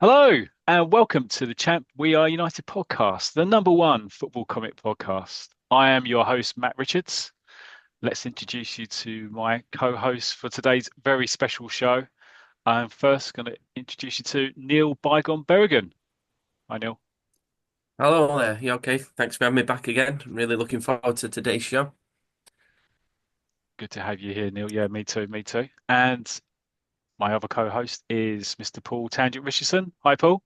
Hello and welcome to the Champ We Are United podcast, the number one football comic podcast. I am your host, Matt Richards. Let's introduce you to my co-host for today's very special show. I'm first going to introduce you to Neil Bygone Berrigan. Hi, Neil. Hello there. You okay? Thanks for having me back again. I'm really looking forward to today's show. Good to have you here, Neil. Yeah, me too, me too. And my other co-host is Mr. Paul Tangent Richardson. Hi, Paul.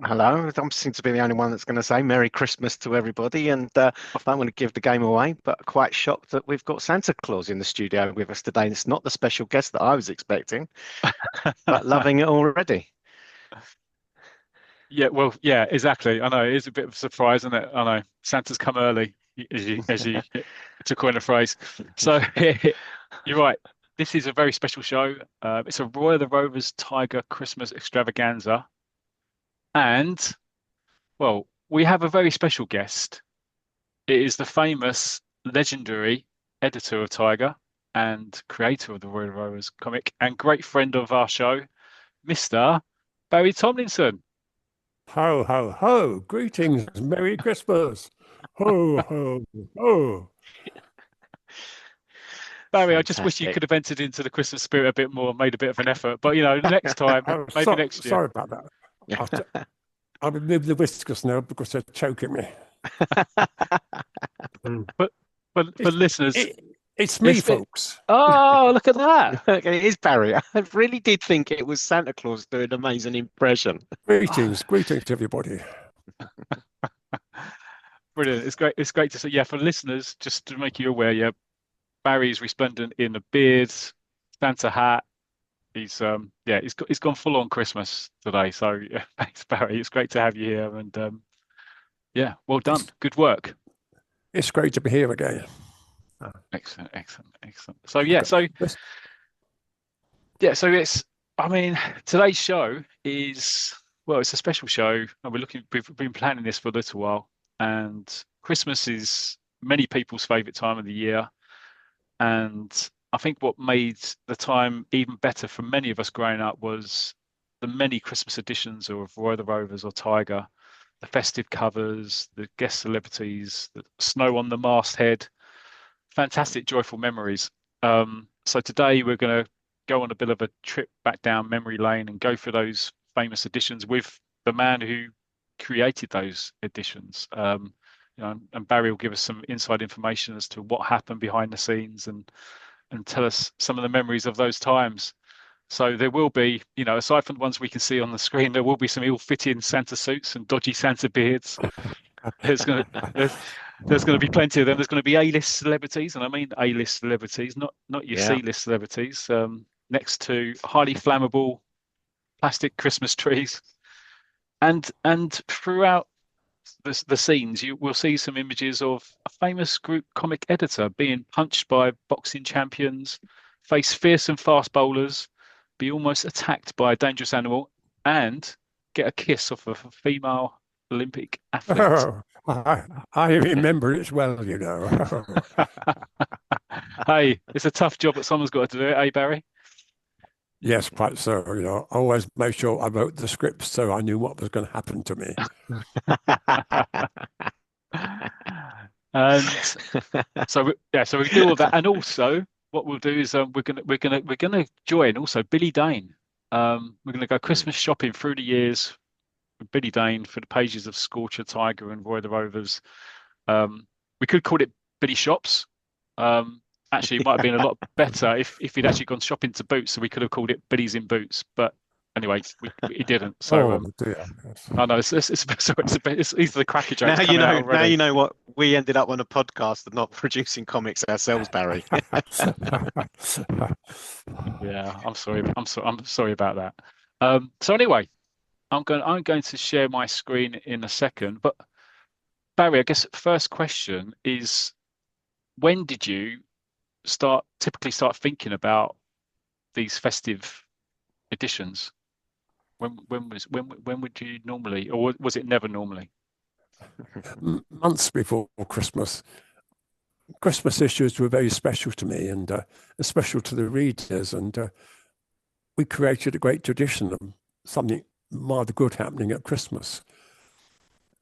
Hello, I seem to be the only one that's going to say Merry Christmas to everybody, and don't want to give the game away, but quite shocked that we've got Santa Claus in the studio with us today. It's not the special guest that I was expecting, but loving it already. Yeah, well, yeah, exactly. I know it is a bit of a surprise, isn't it? I know Santa's come early, as you to coin a phrase. So you're right. This is a very special show. It's a Roy of the Rovers Tiger Christmas extravaganza, and well, we have a very special guest. It is the famous, legendary editor of Tiger and creator of the Roy of the Rovers comic and great friend of our show, Mr. Barrie Tomlinson. Ho, ho, ho. Greetings. Merry Christmas. Ho, ho, ho. Barry, I just wish you could Fantastic. have entered into the Christmas spirit a bit more, made a bit of an effort. But next time, Oh, maybe next year. sorry about that. I'll, t- I'll remove the whiskers now because they're choking me. Mm. But for It's, listeners, it's me, it's folks. oh, look at that. It is Barry. I really did think it was Santa Claus doing an amazing impression. Greetings, everybody. Brilliant. It's great. It's great to see. Yeah, for listeners, just to make you aware, yeah, Barry's resplendent in a beard, Santa hat. He's gone full on Christmas today. So yeah, thanks, Barry. It's great to have you here, and yeah, well done. It's, Good work. it's great to be here again. Excellent, excellent, excellent. So Okay. Let's- so it's, I mean, today's show is, well, it's a special show, and we've been planning this for a little while, and Christmas is many people's favorite time of the year. And I think what made the time even better for many of us growing up was the many Christmas editions of Roy the Rovers or Tiger, the festive covers, the guest celebrities, the snow on the masthead, fantastic, joyful memories. So today we're going to go on a bit of a trip back down memory lane and go through those famous editions with the man who created those editions. And Barry will give us some inside information as to what happened behind the scenes and tell us some of the memories of those times. So there will be, aside from the ones we can see on the screen, there will be some ill-fitting Santa suits and dodgy Santa beards. There's gonna there's, there's going to be plenty of them. There's going to be A-list celebrities, and I mean A-list celebrities, not your Yeah. C-list celebrities. Next to highly flammable plastic Christmas trees, and throughout the scenes, you will see some images of a famous group comic editor being punched by boxing champions, face fierce and fast bowlers, be almost attacked by a dangerous animal, and get a kiss off of a female Olympic athlete. Oh, I remember it well, you know. Hey, it's a tough job, but someone's got to do it, eh, Barry? Yes, quite so. You know, I always made sure I wrote the script so I knew what was going to happen to me. And so we do all that, and also what we'll do is we're gonna join also Billy Dane. We're gonna go Christmas shopping through the years with Billy Dane for the pages of Scorcher, Tiger, and Roy the Rovers. We could call it Billy Shops. Actually, it might have been a lot better if he'd actually gone shopping to Boots, so we could have called it Billy's in Boots. But anyway, he didn't. So Oh dear. Yes. I know these are the cracker Now jokes you coming out know. Now already. you know what we ended up on a podcast and not producing comics ourselves, Barry. Yeah, I'm sorry about that. So anyway, I'm going to share my screen in a second. But Barry, I guess first question is, when did you typically start thinking about these festive editions? When would you normally, or was it never normally? Months before Christmas, Christmas issues were very special to me and special to the readers. And we created a great tradition of something rather good happening at Christmas.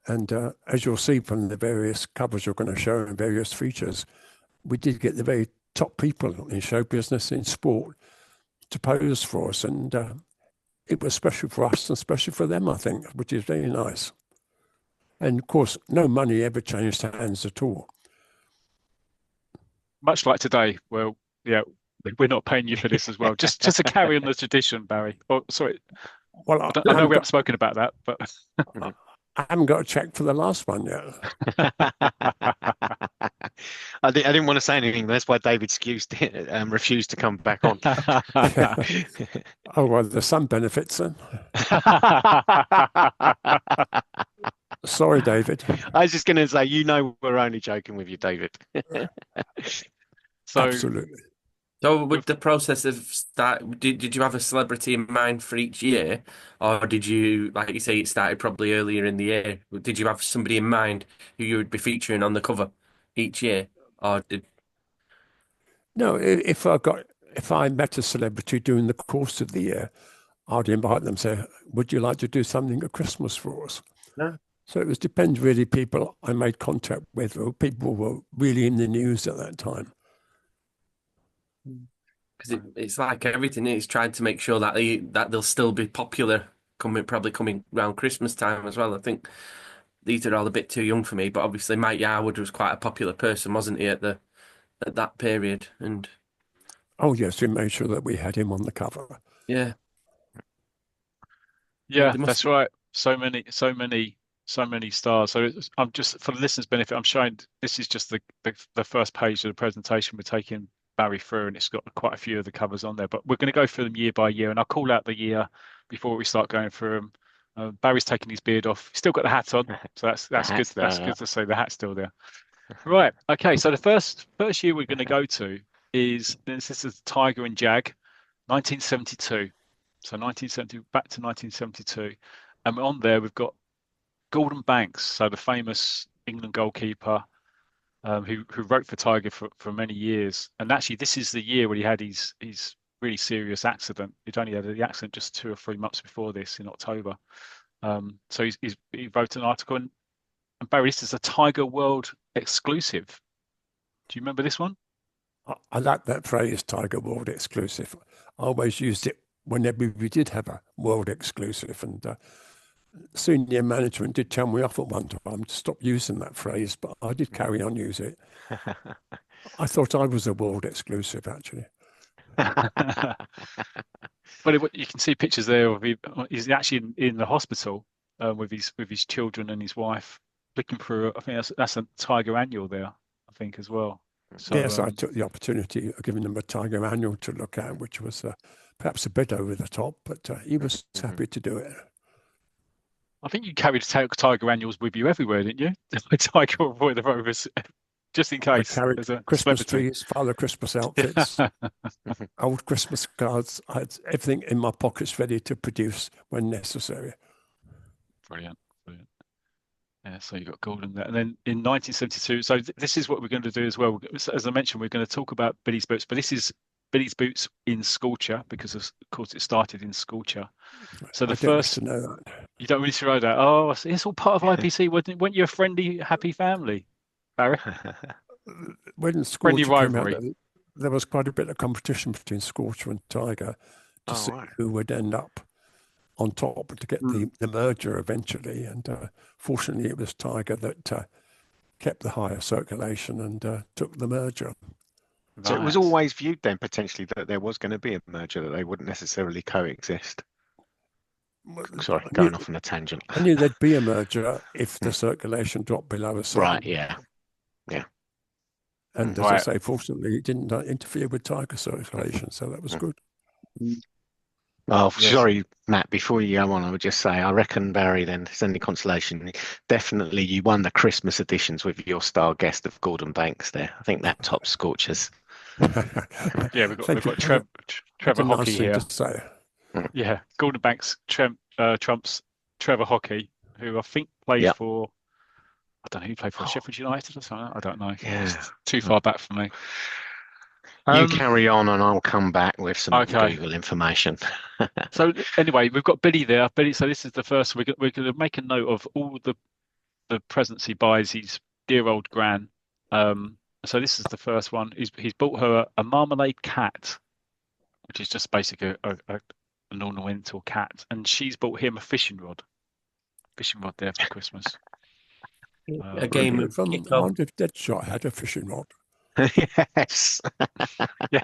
And as you'll see from the various covers you're going to show and various features, we did get the very top people in show business, in sport, to pose for us. And it was special for us and special for them, I think, which is very nice. And of course, no money ever changed hands at all. Much like today. Well, yeah, we're not paying you for this as well. Just to carry on the tradition, Barry. Oh, sorry. Well, I know we haven't spoken about that, but I haven't got a check for the last one yet. I didn't want to say anything. That's why David refused to come back on. Oh, well, there's some benefits then. Sorry, David. I was just going to say, we're only joking with you, David. So Absolutely. So with the process of did you have a celebrity in mind for each year, or did you, like you say, it started probably earlier in the year? Did you have somebody in mind who you would be featuring on the cover each year, or did? No, if I met a celebrity during the course of the year, I'd invite them and say, would you like to do something at Christmas for us? No. So it depends really, people I made contact with, or people were really in the news at that time. Because it's like everything, it's trying to make sure that they'll still be popular probably coming around Christmas time as well. I think these are all a bit too young for me, but obviously Mike Yarwood was quite a popular person, wasn't he, at that period? And oh yes, we made sure that we had him on the cover. yeah, yeah, that's right. So many stars. So I'm just, for the listeners' benefit, I'm showing this is just the first page of the presentation. We're taking Barry through, and it's got quite a few of the covers on there. But we're going to go through them year by year, and I'll call out the year before we start going through them. Barry's taking his beard off. He's still got the hat on, so that's good. That's good to see the hat's still there. Right. Okay. So the first year we're going to go to is this is Tiger and Jag, 1972. So 1970 back to 1972, and on there we've got Gordon Banks, so the famous England goalkeeper, who wrote for Tiger for many years. And actually, this is the year when he had his really serious accident. He'd only had the accident just 2 or 3 months before this in October. So he wrote an article, and Barry, this is a Tiger World exclusive. Do you remember this one? I like that phrase, Tiger World exclusive. I always used it whenever we did have a world exclusive, and senior management did tell me off at one time to stop using that phrase, but I did carry on using it. I thought I was a world exclusive, actually. But you can see pictures there of he's actually in the hospital with his children and his wife, looking for. I think that's a Tiger annual there, I think, as well. So, yes, I took the opportunity of giving them a Tiger annual to look at, which was perhaps a bit over the top, but he was happy to do it. I think you carried Tiger annuals with you everywhere, didn't you? Tiger or the Rovers, just in case. I carried there's a Christmas celebrity. trees, Father Christmas outfits, old Christmas cards. I had everything in my pockets ready to produce when necessary. Brilliant. Yeah, so you've got Gordon there. And then in 1972, so this is what we're going to do as well. As I mentioned, we're going to talk about Billy's Boots, but this is Billy's Boots in Sculpture, because of course it started in Sculpture. So the first, to know that. You don't really know that. Oh, it's all part of IPC. Weren't you a friendly, happy family, Barry? When Scorcher came out, there was quite a bit of competition between Scorcher and Tiger to see who would end up on top to get the merger eventually. And fortunately, it was Tiger that kept the higher circulation and took the merger. So it was always viewed then potentially that there was going to be a merger, that they wouldn't necessarily coexist. Sorry, going off on a tangent. I knew there'd be a merger if the circulation dropped below a certain. Right, yeah. And as I say, fortunately, it didn't interfere with Tiger circulation, so that was good. Oh, yes. Sorry, Matt, before you go on, I would just say, I reckon, Barry, then, if there's any consolation, definitely you won the Christmas editions with your star guest of Gordon Banks there. I think that tops Scorchers. Yeah, we've got Trevor Hockey here. To say. Yeah, Gordon Banks trumps Trevor Hockey, who I think played for, I don't know, he played for Sheffield United or something. I don't know. Yeah. It's too far back for me. You Um, carry on, and I'll come back with some okay. Google information. So anyway, we've got Billy there. Billy. So this is the first. We're going to make a note of all the presents he buys his dear old gran. Um, so this is the first one. He's bought her a marmalade cat, which is just basically an ornamental cat, and she's bought him a fishing rod there for Christmas. A I game of kickoff. wonder if Deadshot had a fishing rod. Yes. Yeah,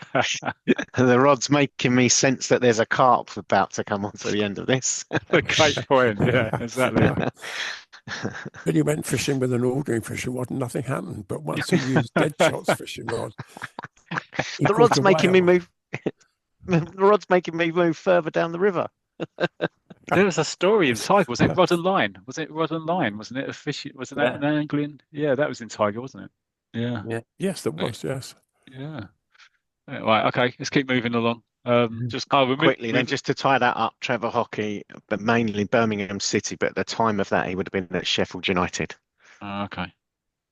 The rod's making me sense that there's a carp about to come onto the end of this. a great point. Yeah, exactly. Then he went fishing with an ordinary fishing rod and nothing happened. But once he used Deadshot's fishing rod, he The caught rod's a making me whale. move. The rod's making me move further down the river. There was a story in Tiger. Was it Rod and Line? Was it Rod and Line? Wasn't it a fish? Wasn't that Yeah, an angling? Yeah, that was in Tiger, wasn't it? Yeah, yeah. Yes, there was, yes. yeah. Right. Okay. Let's keep moving along. Just we Quickly, then, move. just to tie that up, Trevor Hockey, but mainly Birmingham City. But at the time of that, he would have been at Sheffield United. Okay.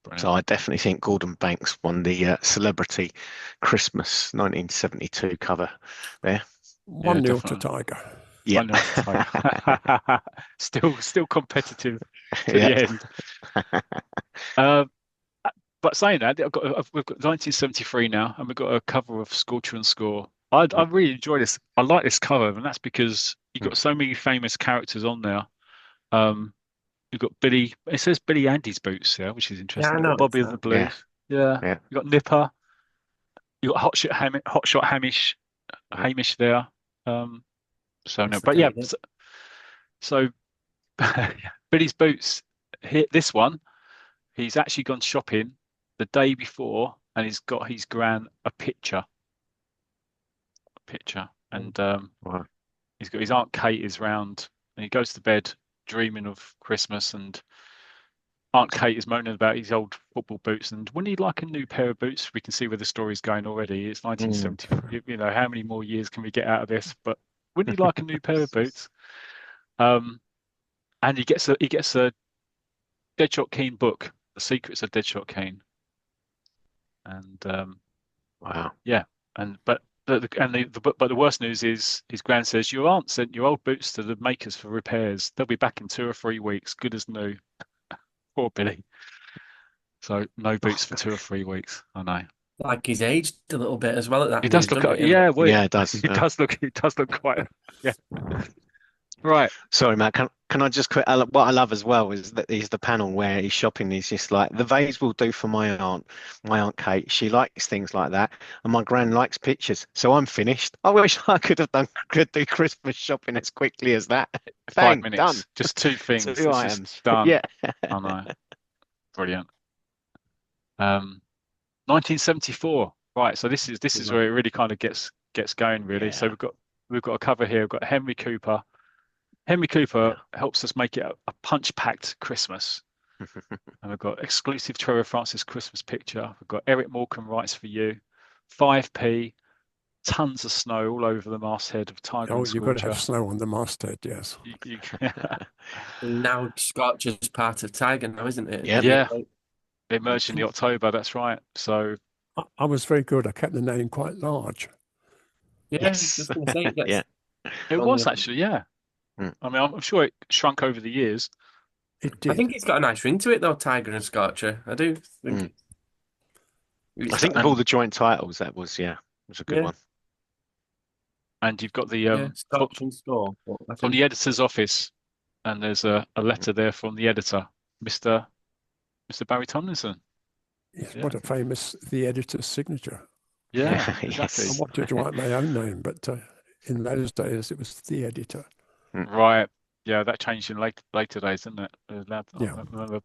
So Brilliant. I definitely think Gordon Banks won the Celebrity Christmas 1972 cover there. 1-0 to Definitely. Tiger. Yeah. 1-0 to Tiger. Still competitive to Yeah. the end. Uh, but saying that, we've got 1973 now, and we've got a cover of Scorcher and Score. I really enjoy this. I like this cover, and that's because you've got so many famous characters on there. Um, you've got Billy. It says Billy Andy's boots, yeah, which is Yeah, I interesting. You've got noticed Bobby of the that. Yeah. Blues. Yeah. Yeah. You've got Nipper. You've got Hot Shot Hamish there. Um, so no, That's the but yeah. date. So Billy's boots. Here, this one, he's actually gone shopping the day before, and he's got his gran a picture, and Wow. he's got his Aunt Kate is round, and he goes to bed dreaming of Christmas, and Aunt Kate is moaning about his old football boots, and wouldn't he like a new pair of boots? We can see where the story's going already. It's Mm. 1970. You know, how many more years can we get out of this? But wouldn't he like a new pair of boots? Um, and he gets a Deadshot Keen book, The Secrets of Deadshot Keen, and Wow. yeah, and but the worst news is his gran says your aunt sent your old boots to the makers for repairs. They'll be back in 2 or 3 weeks, good as new. Poor Billy. So no boots for 2 or 3 weeks. I know. Like he's aged a little bit as well at that He does news, look, doesn't he? yeah, well, Yeah, it does. he does look, quite, yeah. Right. Sorry, Matt. Can I just quit? What I love as well is that he's the panel where he's shopping. He's just like, the vase will do for my aunt Kate. She likes things like that, and my gran likes pictures. So I'm finished. I wish I could do Christmas shopping as quickly as that. Five Bang, done. minutes. Just two things. It's Two just items. done. Yeah. I know. Brilliant. 1974. Right. So this is where it really kind of gets going, really. So Yeah. we've got a cover here. We've got Henry Cooper. Henry Cooper helps us make it a punch-packed Christmas. And we've got exclusive Trevor Francis Christmas picture. We've got Eric Morecambe writes for you. 5p, tons of snow all over the masthead of Tiger Oh, and you've got to Scorcher. have snow on the masthead, yes. Now Scotch is part of Tiger now, isn't it? Yep. Yeah, it emerged in the October. That's right. So I was very good. I kept the name quite large. Yeah, I was Yes. just going to say it gets Yeah. it on was the- actually, yeah. Mm. I mean, I'm sure it shrunk over the years. It I did. think it's got a nice ring to it though, Tiger and Scorcher. I do think. Mm. It's I think got- of all the joint titles, that was a good Yeah. one. And you've got the yeah, Scotch and Score. But I from think the editor's office, and there's a letter there from the editor, Mr. Barrie Tomlinson. Yes, Yeah. what a famous the editor's signature. Yeah, Yes. exactly. I wanted to write my own name, but in those days it was the editor. Right. Yeah, that changed in later days, didn't it? I Yeah. remember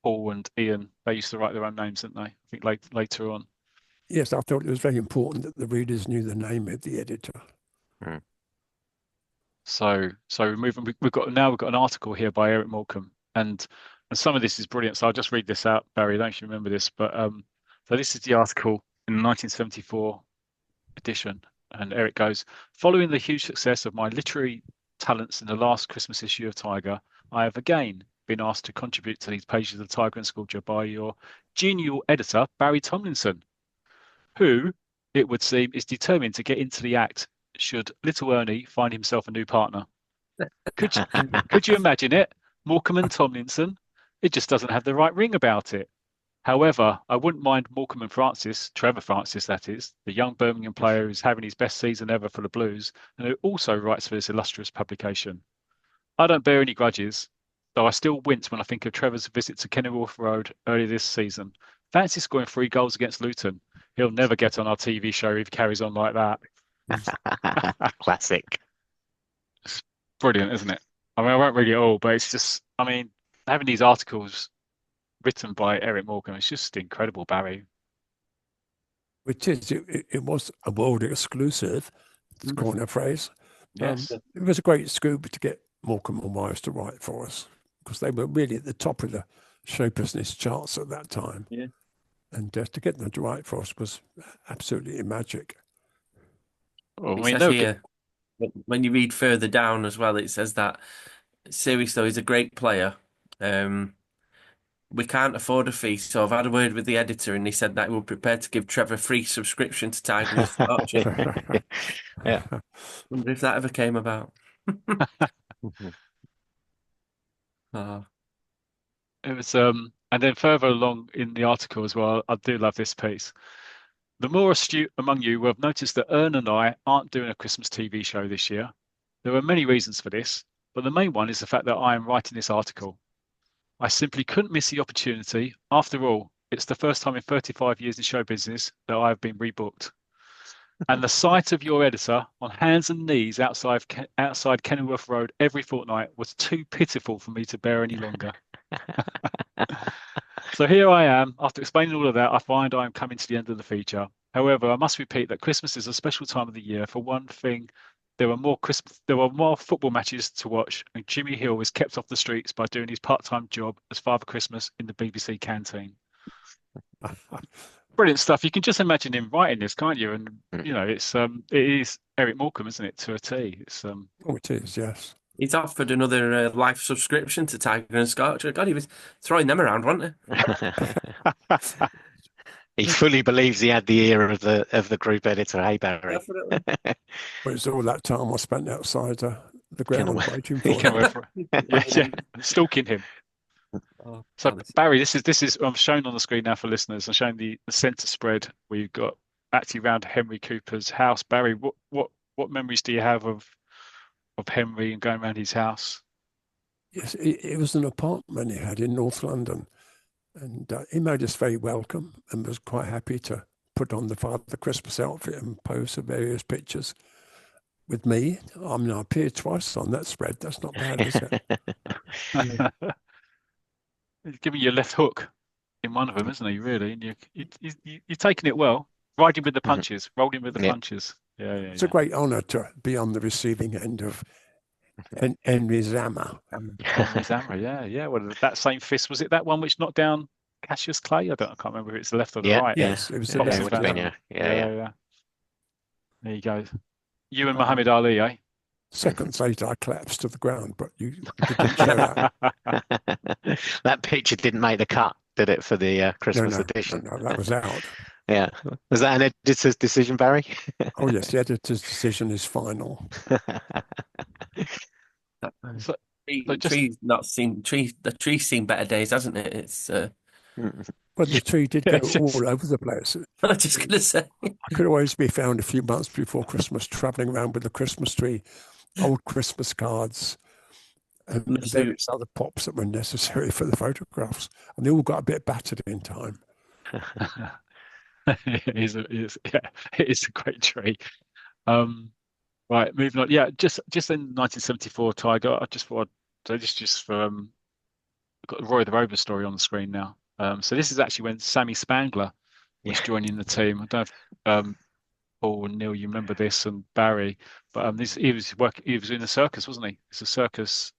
Paul and Ian, they used to write their own names, didn't they? I think later on. Yes, I thought it was very important that the readers knew the name of the editor. So we're moving. We've got an article here by Eric Morecambe, and some of this is brilliant. So I'll just read this out, Barry. I don't know if you remember this, but so this is the article in the 1974 edition, and Eric goes, following the huge success of my literary talents in the last Christmas issue of Tiger, I have again been asked to contribute to these pages of Tiger and Sculpture by your genial editor, Barrie Tomlinson, who it would seem, is determined to get into the act should little Ernie find himself a new partner. Could you imagine it? Morecambe and Tomlinson. It just doesn't have the right ring about it. However, I wouldn't mind Morecambe and Francis, Trevor Francis, that is, the young Birmingham player who's having his best season ever for the Blues, and who also writes for this illustrious publication. I don't bear any grudges, though I still wince when I think of Trevor's visit to Kenilworth Road earlier this season. Fancy scoring 3 goals against Luton. He'll never get on our TV show if he carries on like that. Classic. It's brilliant, isn't it? I mean, I won't read it all, but it's just, I mean, having these articles written by Eric Morecambe, it's just incredible, Barry. Which is, it was a world exclusive, to coin a phrase. Yes. It was a great scoop to get Morecambe and Wise to write for us, because they were really at the top of the show business charts at that time. Yeah. And to get them to write for us was absolutely magic. Well, It I mean, says here, when you read further down as well, it says that Sirius, though, is a great player. We can't afford a fee, so I've had a word with the editor, and he said that we're prepared to give Trevor free subscription to Tiger and Scorcher. Yeah. Wonder if that ever came about. Oh. it was, and then further along in the article as well, I do love this piece. The more astute among you will have noticed that Ern and I aren't doing a Christmas TV show this year. There are many reasons for this, but the main one is the fact that I am writing this article. I simply couldn't miss the opportunity. After all, it's the first time in 35 years in show business that I have been rebooked. And the sight of your editor on hands and knees outside Kenilworth Road every fortnight was too pitiful for me to bear any longer. So here I am. After explaining all of that, I find I am coming to the end of the feature. However, I must repeat that Christmas is a special time of the year. For one thing, there were more football matches to watch, and Jimmy Hill was kept off the streets by doing his part-time job as Father Christmas in the BBC canteen. Brilliant stuff. You can just imagine him writing this, can't you? And you know, it is Eric Morecambe, isn't it, to a T? It's Oh, it is, yes. He's offered another life subscription to Tiger and Scorcher. God, he was throwing them around, wasn't he? He fully believes he had the ear of the group editor. Hey, Barry. Definitely. But it's all that time I spent outside the ground Kenilworth. waiting He for can't him. wait for it. Yeah, stalking him. Oh, So God, Barry, this is I'm showing on the screen now for listeners. I'm showing the centre spread where you've got actually around Henry Cooper's house. Barry, what memories do you have of Henry and going around his house? Yes, it was an apartment he had in North London, and he made us very welcome and was quite happy to put on the Father Christmas outfit and pose for various pictures with me. I mean, I appeared twice on that spread. That's not bad, is it? He's giving you a left hook in one of them, isn't he? Really, and you're taking it well, riding with the punches, rolling with the punches. Yeah. It's a great honour to be on the receiving end of Henry's hammer. Henry's hammer, yeah. Well, that same fist, was it that one which knocked down Cassius Clay? I can't remember if it's the left or the right. Yes, it was the Yeah, left it would have been, hand. Yeah. There you go. You and Muhammad Ali, eh? Seconds later, I collapsed to the ground, but you didn't show that. That picture didn't make the cut, did it, for the Christmas edition? No, that was out. Yeah. Was that an editor's decision, Barry? Oh, yes, the editor's decision is final. The tree's seen better days, hasn't it? It's But the tree did go all over the place. I was just gonna say, I could always be found a few months before Christmas travelling around with the Christmas tree, old Christmas cards, and various other props that were necessary for the photographs. And they all got a bit battered in time. It is a great tree. Right, moving on. Yeah, just in 1974, Tiger. I just thought so. This just for got the Roy the Rovers story on the screen now. So this is actually when Sammy Spangler was joining the team. I don't know if Paul and Neil, you remember this, and Barry, but he was in a circus, wasn't he? It's a circus.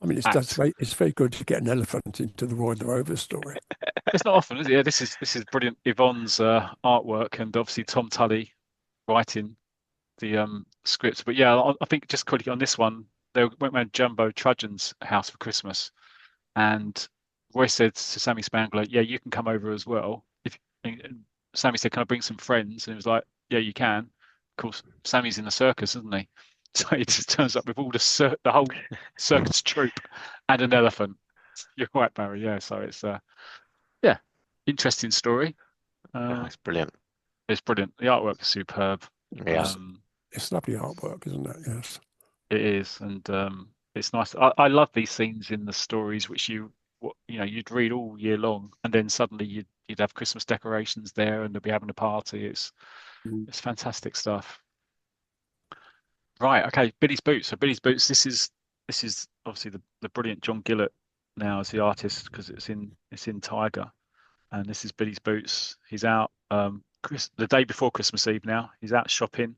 I mean, it's very good to get an elephant into the Roy the Rovers story. It's not often, is it? Yeah, this is brilliant. Yvonne's artwork, and obviously Tom Tully writing the script. But yeah, I think just quickly on this one, they went around Jumbo Trudgeon's house for Christmas, and Roy said to Sammy Spangler, "Yeah, you can come over as well." Sammy said, "Can I bring some friends?" And he was like, "Yeah, you can." Of course, Sammy's in the circus, isn't he? So he just turns up with all the whole circus troupe and an elephant. You're right, Barry. Yeah. So it's yeah, interesting story. Oh, it's brilliant. It's brilliant. The artwork is superb. Yeah. It's lovely artwork, isn't it? Yes. It is, and it's nice. I love these scenes in the stories which you'd read all year long, and then suddenly you'd have Christmas decorations there, and they'll be having a party. It's fantastic stuff. Right, okay, Billy's Boots. So Billy's Boots. This is obviously the brilliant John Gillett now as the artist because it's in Tiger, and this is Billy's Boots. He's out the day before Christmas Eve now. He's out shopping.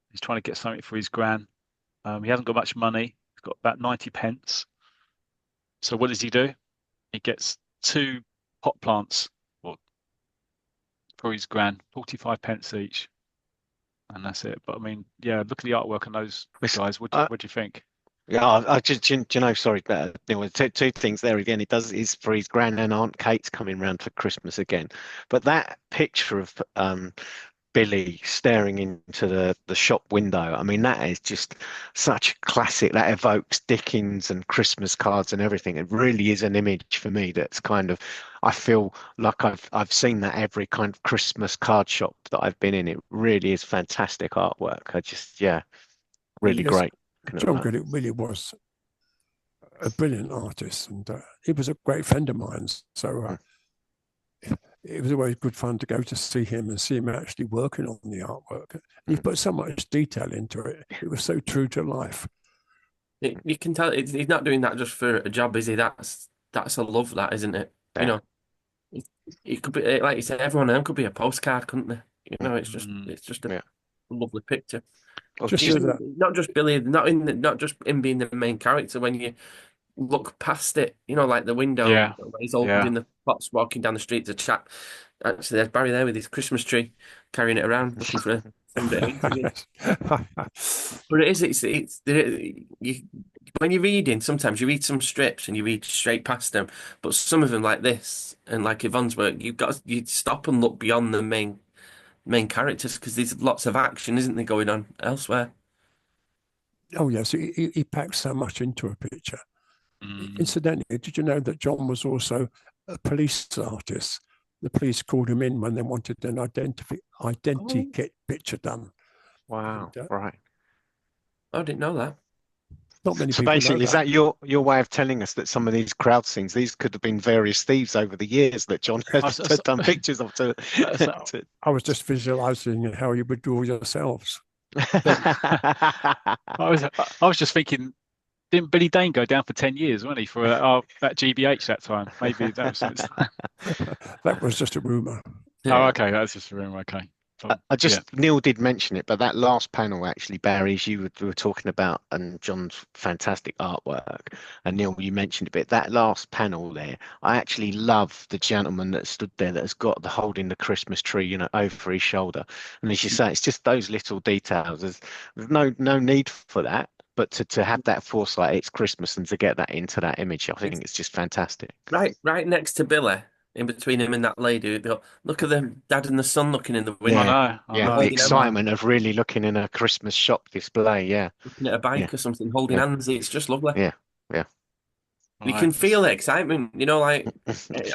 He's trying to get something for his gran. He hasn't got much money. He's got about 90 pence. So what does he do? He gets two pot plants for his gran, 45 pence each. And that's it. But I mean, yeah, look at the artwork on those guys. What do you think? Yeah, I just, sorry, there were two things there again. It does is for his grand and Aunt Kate's coming round for Christmas again. But that picture of Billy staring into the shop window, I mean, that is just such a classic. That evokes Dickens and Christmas cards and everything. It really is an image for me that's kind of, I feel like I've seen that every kind of Christmas card shop that I've been in. It really is fantastic artwork. Really great. John Goodett really was a brilliant artist, and he was a great friend of mine. So it was always good fun to go to see him and see him actually working on the artwork. He put so much detail into it. It was so true to life. You can tell he's not doing that just for a job, is he? That's a love, that, isn't it? Yeah. You know, it could be, like you said, everyone of them could be a postcard, couldn't they? You know, it's just a lovely picture. Not just Billy, not just him being the main character. When you look past it, you know, like the window, Yeah. where he's holding the pots, walking down the street to chat. Actually, there's Barry there with his Christmas tree, carrying it around, looking for a But when you're reading, sometimes you read some strips and you read straight past them. But some of them, like this and like Yvonne's work, you stop and look beyond the main characters because there's lots of action, isn't there, going on elsewhere? Oh yes, he packed so much into a picture. Incidentally, did you know that John was also a police artist? The police called him in when they wanted an identity picture done. Wow, right. I didn't know that. Not many So people basically, know is that your way of telling us that some of these crowd scenes, these could have been various thieves over the years that John has done pictures of? I was just visualizing how you would draw yourselves. I was just thinking, didn't Billy Dane go down for 10 years, wasn't he, for that GBH that time? Maybe that was That was just a rumor. Oh, okay, that's just a rumor. Okay. Neil did mention it, but that last panel actually, Barry, as you were talking about, and John's fantastic artwork, and Neil, you mentioned a bit, that last panel there, I actually love the gentleman that stood there that has got the holding the Christmas tree, you know, over his shoulder. And as you say, it's just those little details. There's no need for that. But to have that foresight, it's Christmas, and to get that into that image, I think it's just fantastic. Right next to Billy, in between him and that lady, look at the dad and the son looking in the window. I know. The excitement of really looking in a Christmas shop display. Yeah, looking at a bike or something, holding hands. It's just lovely. Yeah. You can feel the excitement, you know, like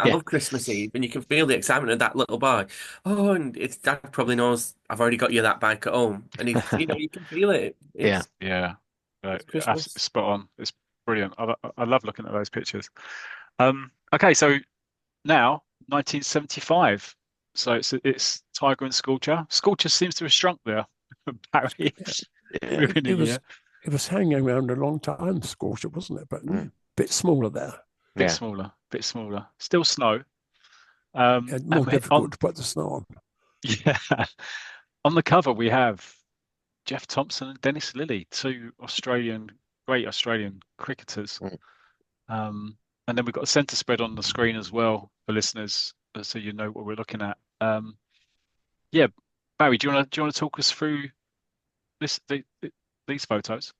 I love Christmas Eve, and you can feel the excitement of that little boy. Oh, and its dad probably knows I've already got you that bike at home, and you can feel it. Yeah. That's spot on. It's brilliant. I love looking at those pictures. Okay, so now 1975. So it's Tiger and Scorcher. Scorcher seems to have shrunk there. Apparently, it was hanging around a long time, Scorcher, wasn't it? But a bit smaller there. Bit smaller. Still snow. And more difficult to put the snow on. Yeah. On the cover we have Jeff Thompson and Dennis Lilly, two great Australian cricketers. And then we've got a centre spread on the screen as well for listeners, so you know what we're looking at. Barry, do you want to talk us through these photos?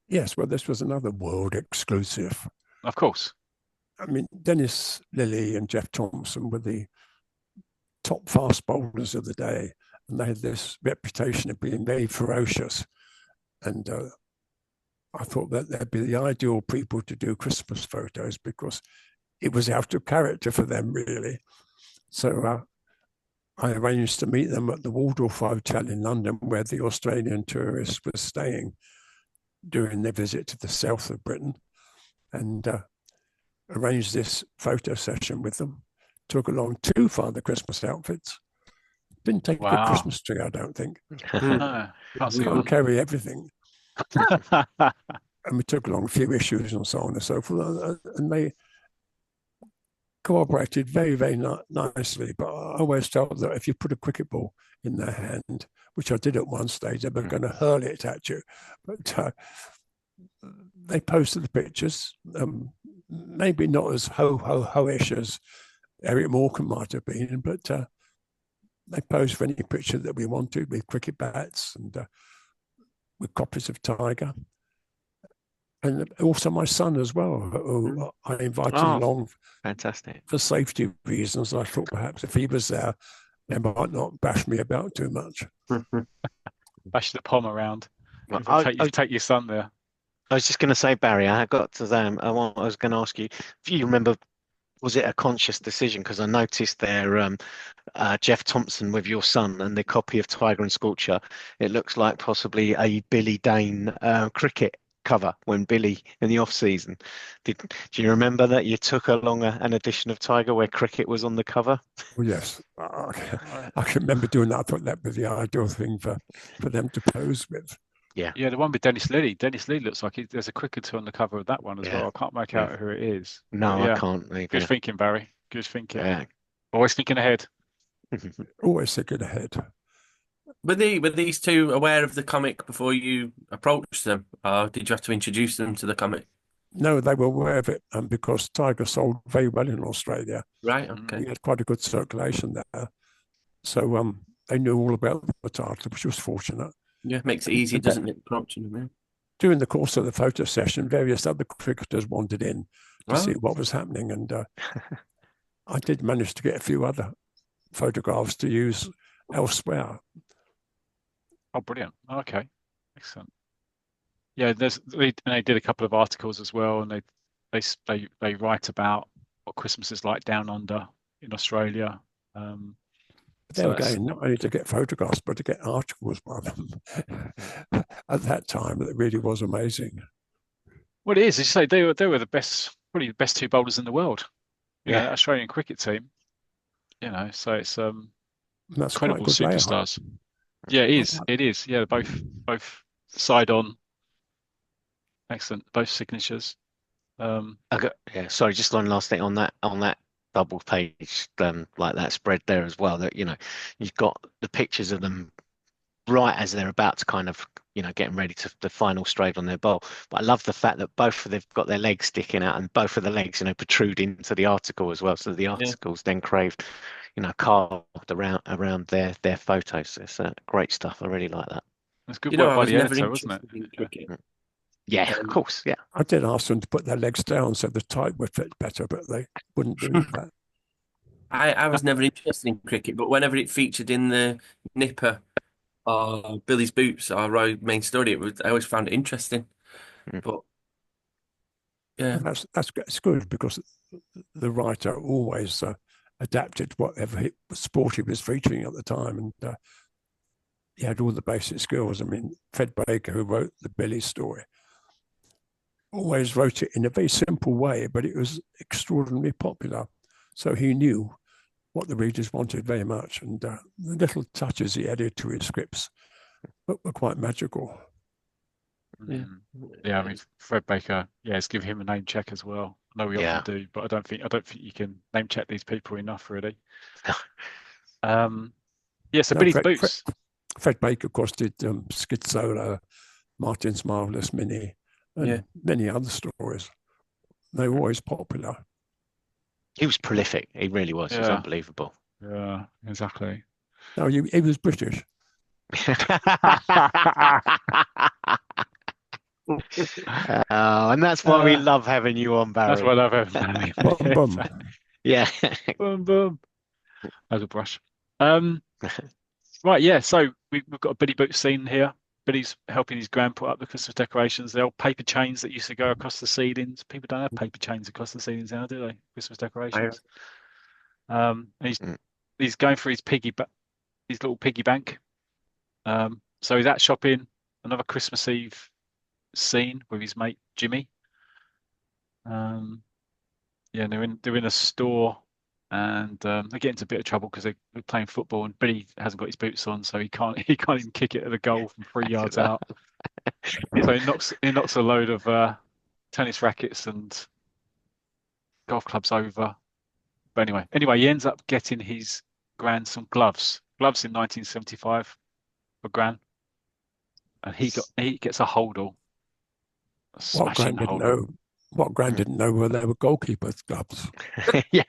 Yes, well, this was another world exclusive. Of course. I mean, Dennis Lilly and Jeff Thompson were the top fast bowlers of the day, and they had this reputation of being very ferocious. And I thought that they'd be the ideal people to do Christmas photos because it was out of character for them, really. So I arranged to meet them at the Waldorf Hotel in London, where the Australian tourists were staying during their visit to the south of Britain, and arranged this photo session with them. Took along 2 Father Christmas outfits. Didn't take a Wow. Christmas tree, I don't think. No, can't see Can't one. carry everything. And we took along a few issues and so on and so forth. And they cooperated very, very nicely. But I always felt that if you put a cricket ball in their hand, which I did at one stage, they were going to hurl it at you. But they posted the pictures, maybe not as ho-ho-ho-ish as Eric Morecambe might have been, but they posed for any picture that we wanted with cricket bats and with copies of Tiger. And also my son as well, who I invited along. Fantastic. For safety reasons. I thought perhaps if he was there, they might not bash me about too much. Bash the palm around. Well, Take your son there. I was just going to say, Barry, I got to them. I was going to ask you if you remember, was it a conscious decision? Because I noticed there, Jeff Thompson with your son and the copy of Tiger and Scorcher. It looks like possibly a Billy Dane cricket cover when Billy in the off season. Do you remember that you took along an edition of Tiger where cricket was on the cover? Oh, yes, I can remember doing that. I thought that was the ideal thing for them to pose with. Yeah, the one with Dennis Lilly. Dennis Lilly looks like there's a cricketer on the cover of that one as well. I can't make out who it is. No, I can't. Good thinking, Barry. Good thinking. Yeah. Always thinking ahead. Always thinking ahead. Were these two aware of the comic before you approached them, or did you have to introduce them to the comic? No, they were aware of it, because Tiger sold very well in Australia. Right. Okay. He had quite a good circulation there, so they knew all about the title, which was fortunate. Yeah, makes it easy, doesn't it? Approaching them. During the course of the photo session, various other cricketers wandered in to see what was happening, and I did manage to get a few other photographs to use elsewhere. Oh, brilliant. Okay, excellent. Yeah, they did a couple of articles as well, and they write about what Christmas is like down under in Australia. There again, not only to get photographs, but to get articles by them. At that time, it really was amazing. Well, it is. As you say, they were the best, probably the best 2 bowlers in the world. Yeah, Australian cricket team. So it's that's incredible superstars. Yeah, it is. It is. Yeah, both side on. Excellent. Both signatures. Sorry, just one last thing on that double page, like that spread there as well. That you've got the pictures of them right as they're about to kind of getting ready to the final straight on their bowl. But I love the fact that both of they've got their legs sticking out and both of the legs protrude into the article as well. So the article's then carved around their photos. It's great stuff. I really like that. That's good work by the editor, wasn't it? Yeah, of course. Yeah, I did ask them to put their legs down so the type would fit better, but they wouldn't do that. I was never interested in cricket, but whenever it featured in the Nipper or Billy's Boots or Roy Main Story, I always found it interesting. But yeah, that's good because the writer always adapted whatever sport he was featuring at the time, and he had all the basic skills. I mean, Fred Baker, who wrote the Billy story, always wrote it in a very simple way, but it was extraordinarily popular. So he knew what the readers wanted very much, and the little touches he added to his scripts were quite magical. Yeah, I mean, Fred Baker, let's give him a name check as well. I know we often do, but I don't think you can name check these people enough, really. So Billy's Boots. Fred Baker, of course, did Skid Solo, Martin's Marvelous Mini, and many other stories. They were always popular. He was prolific. He really was. He was unbelievable. Yeah, exactly. No, he was British. And that's why we love having you on, Barry. That's why I love having you. Boom, boom. Yeah. Boom, boom. That was a brush. Um, right, yeah. So we've got a Billy Boot scene here. Billy's helping his gran put up the Christmas decorations. The old paper chains that used to go across the ceilings. People don't have paper chains across the ceilings now, do they? Christmas I, decorations. And Mm. he's going for his little piggy bank. So he's out shopping. Another Christmas Eve scene with his mate Jimmy. Um, yeah, they're in a store, and they get into a bit of trouble because they're playing football, and Billy hasn't got his boots on, so he can't he can't even kick it at the goal from 3 yards out. So he knocks a load of tennis rackets and golf clubs over. But anyway, he ends up getting his gran some gloves in 1975 for gran, and he gets a holdall, a What smashing Grant didn't holdall. know, what Grant didn't know were they were goalkeepers' gloves. Yeah.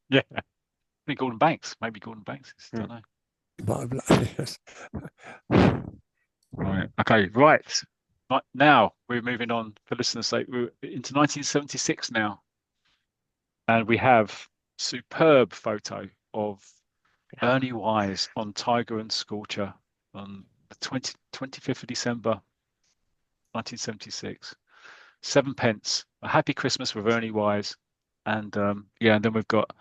Yeah, maybe Gordon Banks. Don't know. But yes. Right. Okay. Right. Right now we're moving on for listeners' sake. We're into 1976 now, and we have superb photo of Ernie Wise on Tiger and Scorcher on the 25th of December, 1976. Sevenpence. A Happy Christmas with Ernie Wise, and yeah, and then we've got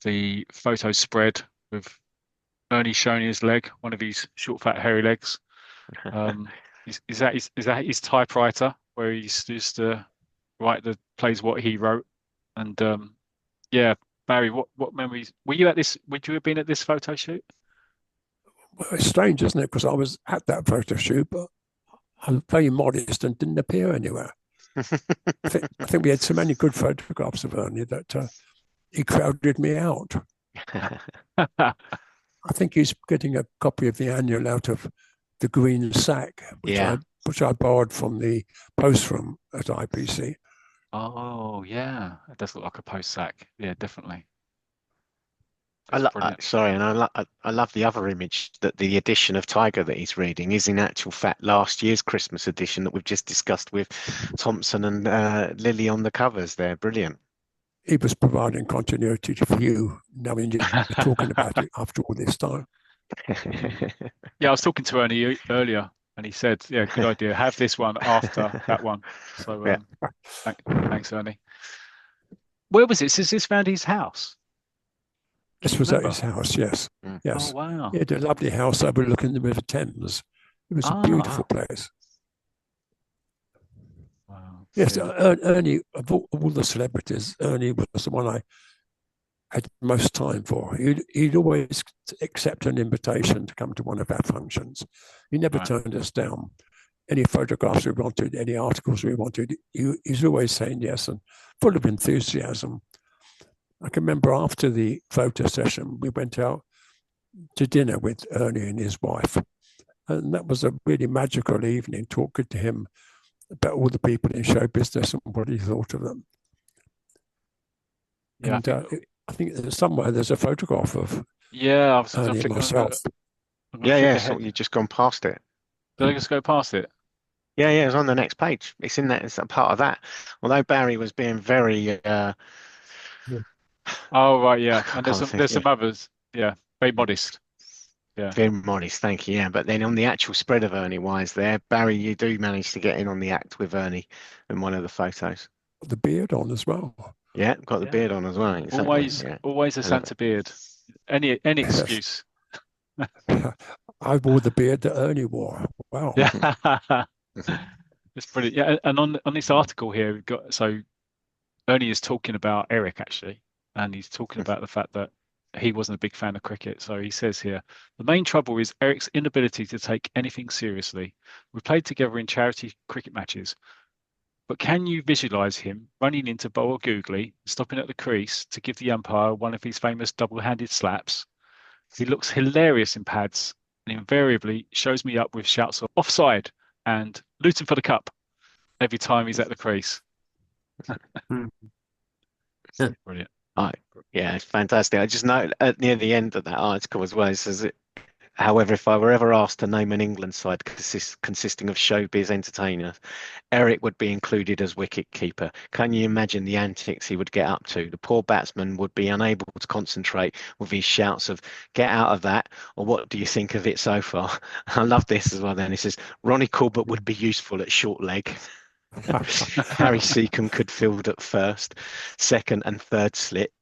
the photo spread with Ernie showing his leg, one of his short, fat, hairy legs. Um, is that his typewriter where he used to write the plays what he wrote? And yeah, Barry, what memories were you at this? Would you have been at this photo shoot? Well, it's strange, isn't it? Because I was at that photo shoot, but I was very modest and didn't appear anywhere. I think we had so many good photographs of Ernie that he crowded me out. I think he's getting a copy of the annual out of the green sack, Yeah. which I borrowed from the post room at IPC. Oh yeah, it does look like a post sack. Yeah, definitely. I That's lo brilliant. sorry, and I love the other image that the edition of Tiger that he's reading is in actual fact last year's Christmas edition that we've just discussed with Thompson and Lily on the covers there. Brilliant. He was providing continuity for you, knowing you're talking about it after all this time. Yeah, I was talking to Ernie earlier, and he said, "Yeah, good idea. Have this one after that one." So Yeah. thanks, Ernie. Where was it? Is this round his house? Can This you was at remember? his house, yes. Mm. Oh Yes. wow. He had a lovely house overlooking the River Thames. It was a beautiful Ah, place. wow. Yes, Yeah. Ernie, of all the celebrities, Ernie was the one I had most time for. He'd always accept an invitation to come to one of our functions. He never Right. turned us down. Any photographs we wanted, any articles we wanted, he's always saying yes and full of enthusiasm. I can remember after the photo session, we went out to dinner with Ernie and his wife. And that was a really magical evening, talking to him about all the people in show business and what he thought of them. Yeah, And I think somewhere there's a photograph of yeah. I was Ernie and myself. I'm gonna Yeah, flick yeah. So ahead. you've just gone past it. Did I just go past it? Yeah, yeah. It's on the next page. It's in that. It's a part of that. Although Barry was being very, Oh right, I yeah. And there's can't some think. there's Yeah, some others. Yeah, very modest. Yeah. very modest. Thank you. Yeah, but then on the actual spread of Ernie Wise there, Barry, you do manage to get in on the act with Ernie in one of the photos. The beard on as well. Yeah, got the Yeah. beard on as well. Exactly. Always Yeah, always a I love it. Santa beard. Any Yes. excuse. I wore the beard that Ernie wore. Wow. Yeah. It's brilliant. Yeah, and on this article here, we've got so Ernie is talking about Eric actually, and he's talking about the fact that he wasn't a big fan of cricket. So he says here, the main trouble is Eric's inability to take anything seriously. We played together in charity cricket matches, but can you visualize him running into Bowler Googly, stopping at the crease to give the umpire one of his famous double-handed slaps? He looks hilarious in pads and invariably shows me up with shouts of offside and Luton for the cup every time he's at the crease. Brilliant. Oh, yeah, it's fantastic. I just know near the end of that article as well, it says However, if I were ever asked to name an England side consisting of showbiz entertainers, Eric would be included as wicket keeper. Can you imagine the antics he would get up to? The poor batsman would be unable to concentrate with his shouts of "Get out of that!" or "What do you think of it so far?" I love this as well. Then he says Ronnie Corbett would be useful at short leg. Harry Seacombe could field at first, second, and third slip.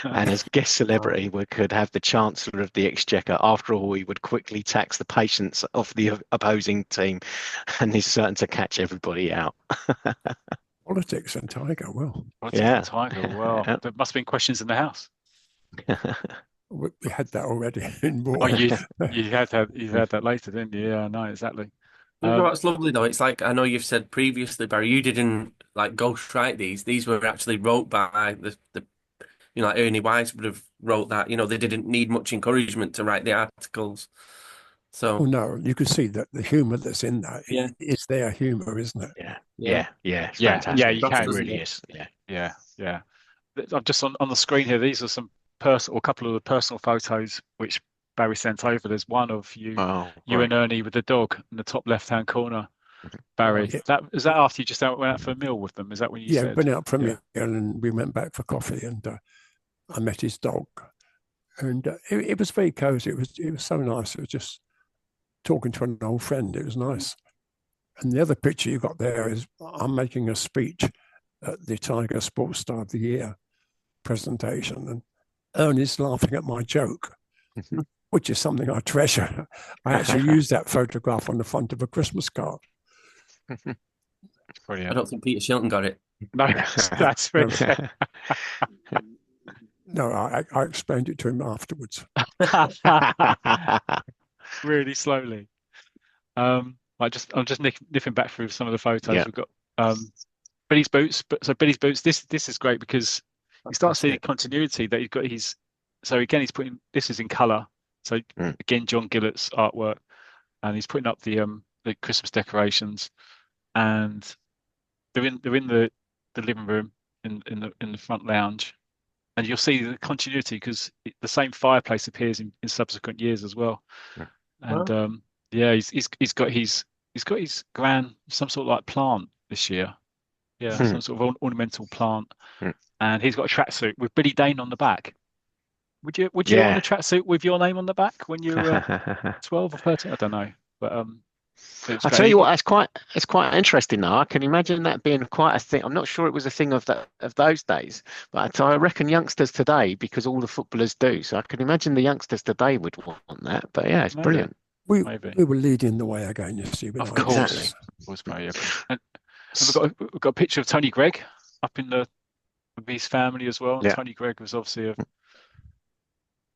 And as guest celebrity, we could have the Chancellor of the Exchequer. After all, he would quickly tax the patience of the opposing team and is certain to catch everybody out. Politics and Tiger, well, Yeah. Tiger. Well, Yeah. there must have been questions in the house. we had that already in war. Oh, you had that later, didn't you? Yeah, no, exactly. You know what's lovely though? It's like I know you've said previously, Barry, you didn't like ghostwrite these. These were actually wrote by the like Ernie Wise would have wrote that. They didn't need much encouragement to write the articles. So Oh no, you can see that the humour that's in that Yeah. is their humour, isn't it? Yeah. It's Yeah, fantastic. you can. It really is. Yeah. Yeah. I'm just on the screen here. These are some personal, a couple of the personal photos which Barry sent over. There's one of you Oh, and great. Ernie with the dog in the top left-hand corner. Barry, Yeah. is that after you just went out for a meal with them? Is that when you Yeah, said? went out for a Yeah. meal and we went back for coffee and I met his dog. And it was very cosy. It was so nice. It was just talking to an old friend. It was nice. And the other picture you got there is I'm making a speech at the Tiger Sports Star of the Year presentation, and Ernie's laughing at my joke, which is something I treasure. I actually used that photograph on the front of a Christmas card. I Brilliant. don't think Peter Shilton got it. No, that's brilliant. No, I explained it to him afterwards. Really slowly. I'm just nipping back through some of the photos. Yeah. We've got Billy's boots. So Billy's boots. This is great because you start seeing continuity that he's got his. So again, he's putting this is in color. So again, John Gillett's artwork, and he's putting up the Christmas decorations, and they're in the living room in the front lounge, and you'll see the continuity because the same fireplace appears in subsequent years as well. And yeah, he's got his some sort of like plant this year. Yeah, some sort of ornamental plant, and he's got a tracksuit with Billy Dane on the back. Would you own a tracksuit with your name on the back when you were 12 or 13? I don't know, but I tell you what, it's quite interesting now. I can imagine that being quite a thing. I'm not sure it was a thing of those days, but I reckon youngsters today, because all the footballers do. So I can imagine the youngsters today would want that. But yeah, it's brilliant. We were leading the way again, you see. Of course, and we've got a picture of Tony Gregg up in with his family as well. Yeah. Tony Gregg was obviously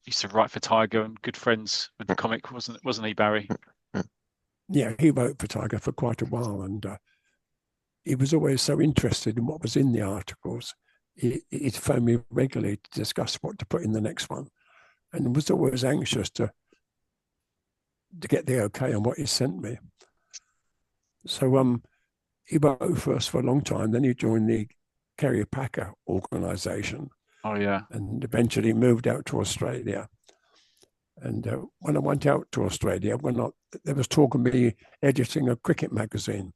used to write for Tiger and good friends with the comic, wasn't he, Barry? Yeah, he wrote for Tiger for quite a while, and he was always so interested in what was in the articles. He'd phone me regularly to discuss what to put in the next one, and was always anxious to get the okay on what he sent me. So he wrote for us for a long time. Then he joined the Kerry Packer organisation. Oh yeah, and eventually moved out to Australia. And when I went out to Australia, there was talk of me editing a cricket magazine.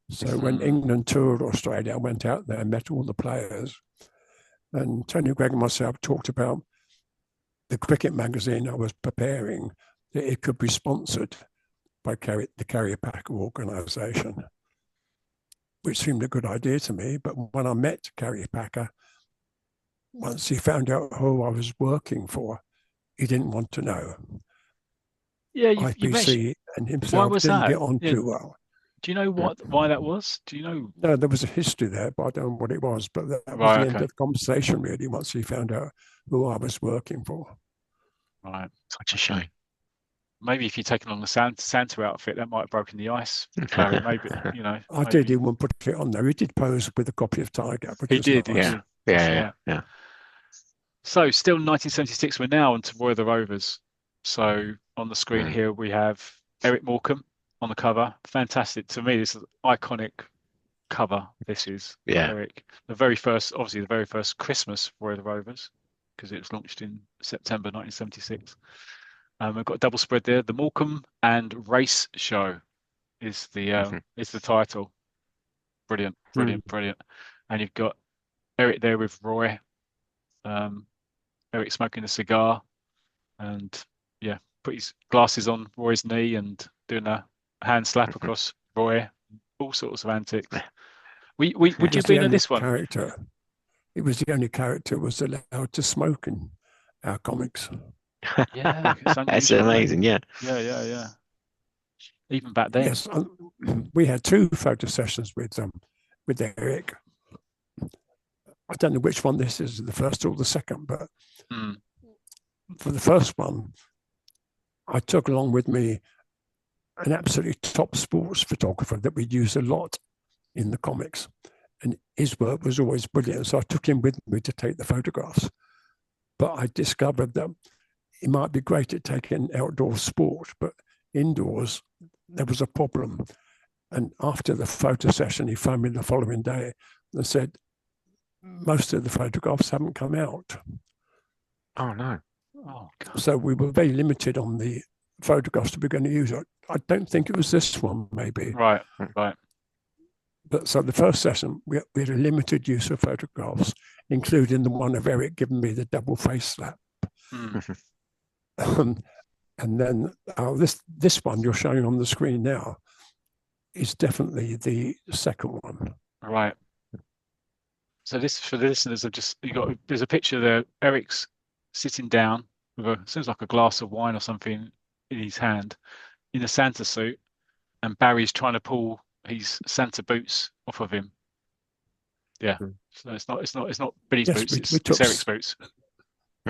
So when England toured Australia, I went out there and met all the players. And Tony Gregg and myself talked about the cricket magazine I was preparing, that it could be sponsored by the Kerry Packer organisation, which seemed a good idea to me. But when I met Kerry Packer, once he found out who I was working for, he didn't want to know. Yeah, IPC and himself didn't get on too well. Do you know why that was? Do you know? No, there was a history there, but I don't know what it was. But that was the end of the conversation, really, once he found out who I was working for. Right. Such a shame. Maybe if you'd taken on the Santa outfit, that might have broken the ice. Barry, maybe, I did even put it on there. He did pose with a copy of Tiger. He did, nice. Yeah. So still in 1976, we're now on to Roy the Rovers. So on the screen here, we have Eric Morecambe on the cover. Fantastic. To me, this is an iconic cover. This is Eric. The very first Christmas Roy the Rovers, because it was launched in September 1976. We've got a double spread there. The Morecambe and Race Show is the title. Brilliant, brilliant, brilliant. And you've got Eric there with Roy. Eric smoking a cigar, and yeah, put his glasses on Roy's knee and doing a hand slap across Roy. All sorts of antics. Would you have been in this one? It was the only character who was allowed to smoke in our comics. Yeah, it's That's unusual, amazing. Yeah. Yeah. Even back then. Yes, we had 2 photo sessions with Eric. I don't know which one this is, the first or the second, but for the first one, I took along with me an absolutely top sports photographer that we'd use a lot in the comics. And his work was always brilliant. So I took him with me to take the photographs. But I discovered that it might be great at taking outdoor sport, but indoors, there was a problem. And after the photo session, he phoned me the following day and said, most of the photographs haven't come out. Oh, no. Oh, God. So we were very limited on the photographs that we're going to use. I don't think it was this one, maybe. Right. But so the first session, we had a limited use of photographs, including the one of Eric giving me the double face slap. And then this one you're showing on the screen now is definitely the second one. Right. So this, for the listeners, there's a picture there. Eric's sitting down with seems like a glass of wine or something in his hand, in a Santa suit, and Barry's trying to pull his Santa boots off of him. Yeah. So it's not Billy's boots. It's Eric's boots.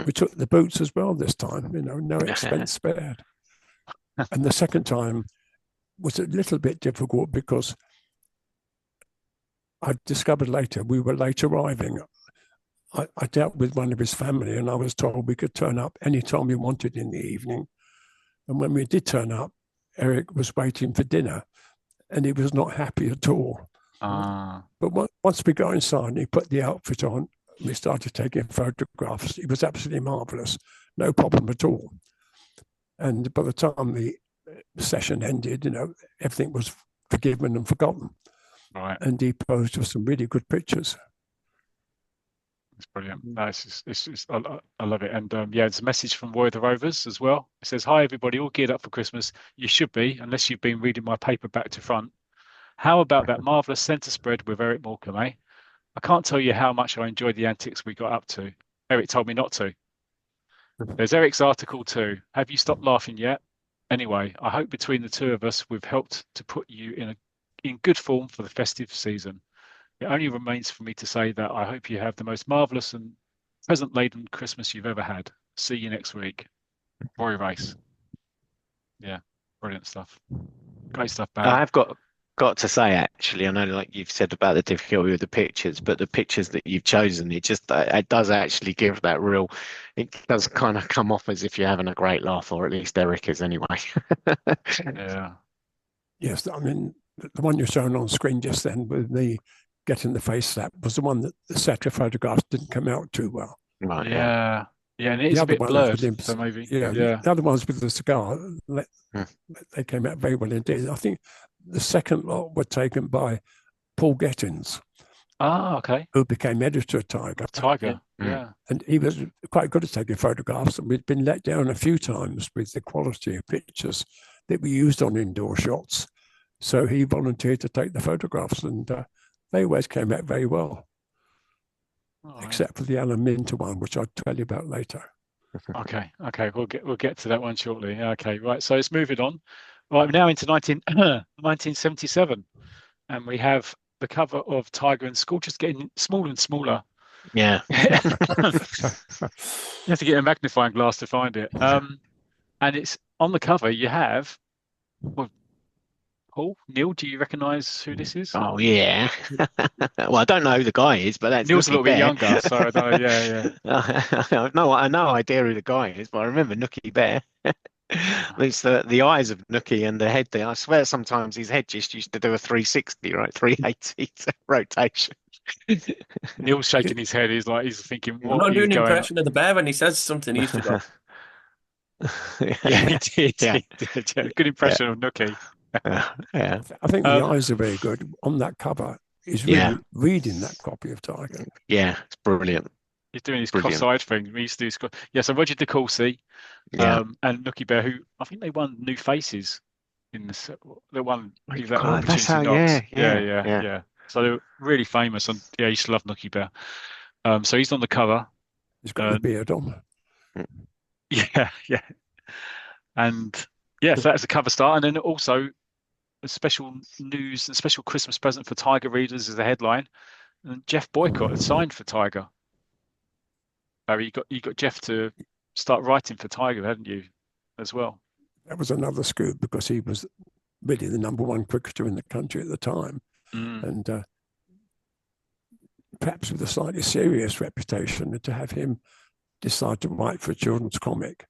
We took the boots as well this time. No expense spared. And the second time was a little bit difficult because I discovered later we were late arriving. I dealt with one of his family, and I was told we could turn up anytime we wanted in the evening. And when we did turn up, Eric was waiting for dinner, and he was not happy at all. But once we got inside and he put the outfit on, we started taking photographs. It was absolutely marvelous, no problem at all. And by the time the session ended, everything was forgiven and forgotten. Right. And he posed with some really good pictures. It's brilliant. No, I love it. And it's a message from Roy the Rovers as well. It says, "Hi everybody, all geared up for Christmas. You should be, unless you've been reading my paper back to front. How about that marvelous centre spread with Eric Morecambe, eh? I can't tell you how much I enjoyed the antics we got up to. Eric told me not to. There's Eric's article too. Have you stopped laughing yet? Anyway, I hope between the two of us we've helped to put you in good form for the festive season. It only remains for me to say that I hope you have the most marvellous and present-laden Christmas you've ever had. See you next week. Roy Race." Yeah, brilliant stuff. Great stuff, Barry. I've got to say, actually, I know, like you've said about the difficulty with the pictures, but the pictures that you've chosen, it does actually give that real. It does kind of come off as if you're having a great laugh, or at least Eric is anyway. Yeah. Yes, I mean the one you're showing on screen just then with me getting the face slap was the one that the set of photographs didn't come out too well. Right. Yeah, and it is a bit blurred, so maybe. Yeah. The other ones with the cigar, they came out very well indeed. I think the second lot were taken by Paul Gettins. Okay. Who became editor of Tiger. Yeah. And he was quite good at taking photographs, and we'd been let down a few times with the quality of pictures that we used on indoor shots. So he volunteered to take the photographs, and they always came out very well, except for the Alan Minter one, which I'll tell you about later. Okay. We'll get to that one shortly. Okay, right. So it's moving on. Right, we're now into 1977, and we have the cover of Tiger and School just getting smaller and smaller. Yeah. You have to get a magnifying glass to find it. And it's on the cover. You have, Paul, Neil. Do you recognise who this is? Oh yeah. Well, I don't know who the guy is, but that's Neil's a little bit Bear. younger, so I don't know. Yeah. I know idea who the guy is, but I remember Nookie Bear. At least the eyes of Nookie and the head there. I swear sometimes his head just used to do a 360, right? 380 rotation. Neil's shaking his head. He's thinking, I'm what not is doing an going impression of the bear when he says something. He used to go. Yeah, he did. Yeah. He did. Yeah. Good Yeah. impression of Nookie. Yeah. I think the Um, eyes are very good on that cover. He's Yeah. really reading that copy of Tiger. Yeah. It's brilliant. he's doing his Brilliant. cross-eyed thing. We used to do his yeah. So Roger DeCourcy, Yeah. and Nookie Bear, who I think they won New Faces in the they won either that or God, that's Opportunity how. Knocks. Yeah. Yeah, Yeah. yeah, Yeah. yeah. So they're really famous, and yeah, I used to love Nookie Bear. So he's on the cover. He's got the beard on. Yeah, yeah, and yeah, so that's the cover start, and then also a special news, a special Christmas present for Tiger readers is the headline. And Jeff Boycott had signed for Tiger. You got Jeff to start writing for Tiger, hadn't you, as well? That was another scoop because he was really the number one cricketer in the country at the time. Mm. And perhaps with a slightly serious reputation, to have him decide to write for a children's comic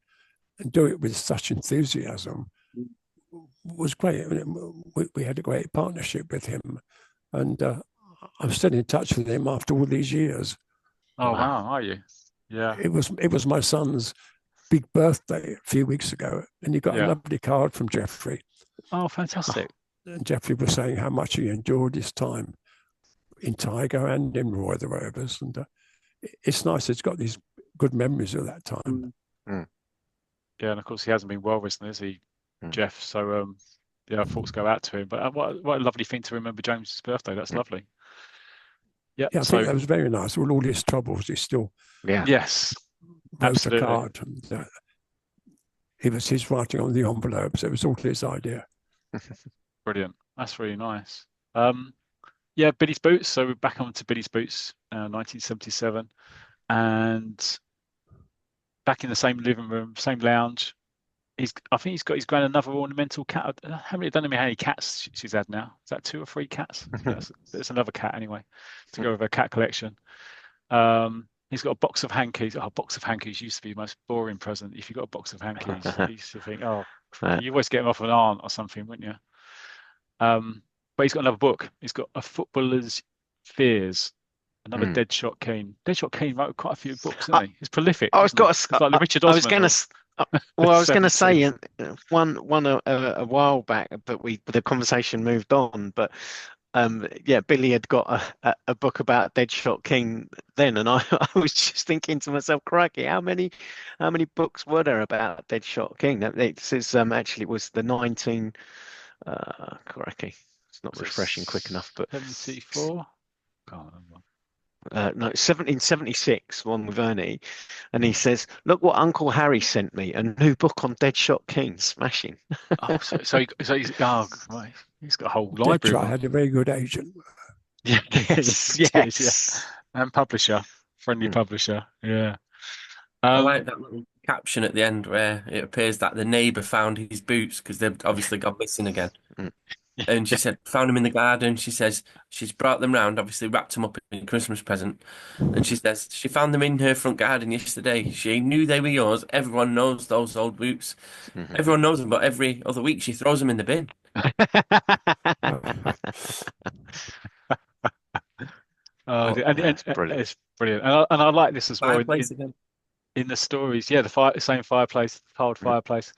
and do it with such enthusiasm was great. I mean, we had a great partnership with him, and I'm still in touch with him after all these years. Oh wow, are you? Yeah. It was my son's big birthday a few weeks ago, and he got a lovely card from Jeffrey. Oh, fantastic. And Jeffrey was saying how much he enjoyed his time in Tiger and in Roy the Rovers, and it's nice. It's got these good memories of that time. Mm. Yeah, and of course he hasn't been well recently, has he, Jeff? So yeah, thoughts go out to him. But what a lovely thing to remember James's birthday. That's lovely. Yeah. I think that was very nice. With all his troubles, he still yes, wrote absolutely. a card. And, it was his writing on the envelopes. It was all his idea. Brilliant. That's really nice. Yeah, Billy's Boots. So we're back on to Billy's Boots, 1977, and back in the same living room, same lounge. I think he's got another ornamental cat. I don't know how many cats she's had now. Is that 2 or 3 cats? There's another cat anyway to go with her cat collection. He's got a box of hankies. Oh, a box of hankies used to be the most boring present. If you got a box of hankies, you used to think, oh, you always get them off an aunt or something, wouldn't you? But he's got another book. He's got A Footballer's Fears, another Deadshot Keen. Deadshot Keen wrote quite a few books, didn't he? He's prolific. I was got. It's like the Richard I was Osman going to. Well, I was going to say 70s. one a while back, but the conversation moved on. But yeah, Billy had got a book about Deadshot King then, and I was just thinking to myself, crikey, how many books were there about Deadshot King? It says actually it was the 19. Crikey, it's not refreshing quick enough, but 74. Can't remember. No, 1776, one with Ernie, and he says, "Look what Uncle Harry sent me, a new book on Deadshot King, smashing." Oh, so he's right. He's got a whole library. Deadshot had a very good agent. Yes, yes, and publisher, friendly publisher. Yeah. I like that little caption at the end where it appears that the neighbour found his boots because they've obviously gone missing again. And she said, found them in the garden. She says she's brought them round, obviously wrapped them up in a Christmas present. And she says she found them in her front garden yesterday. She knew they were yours. Everyone knows those old boots. Everyone knows them, but every other week she throws them in the bin. Oh, and That's brilliant. it's brilliant. And I like this as well Fireplace again. in the stories. Yeah, same fireplace, tiled fireplace.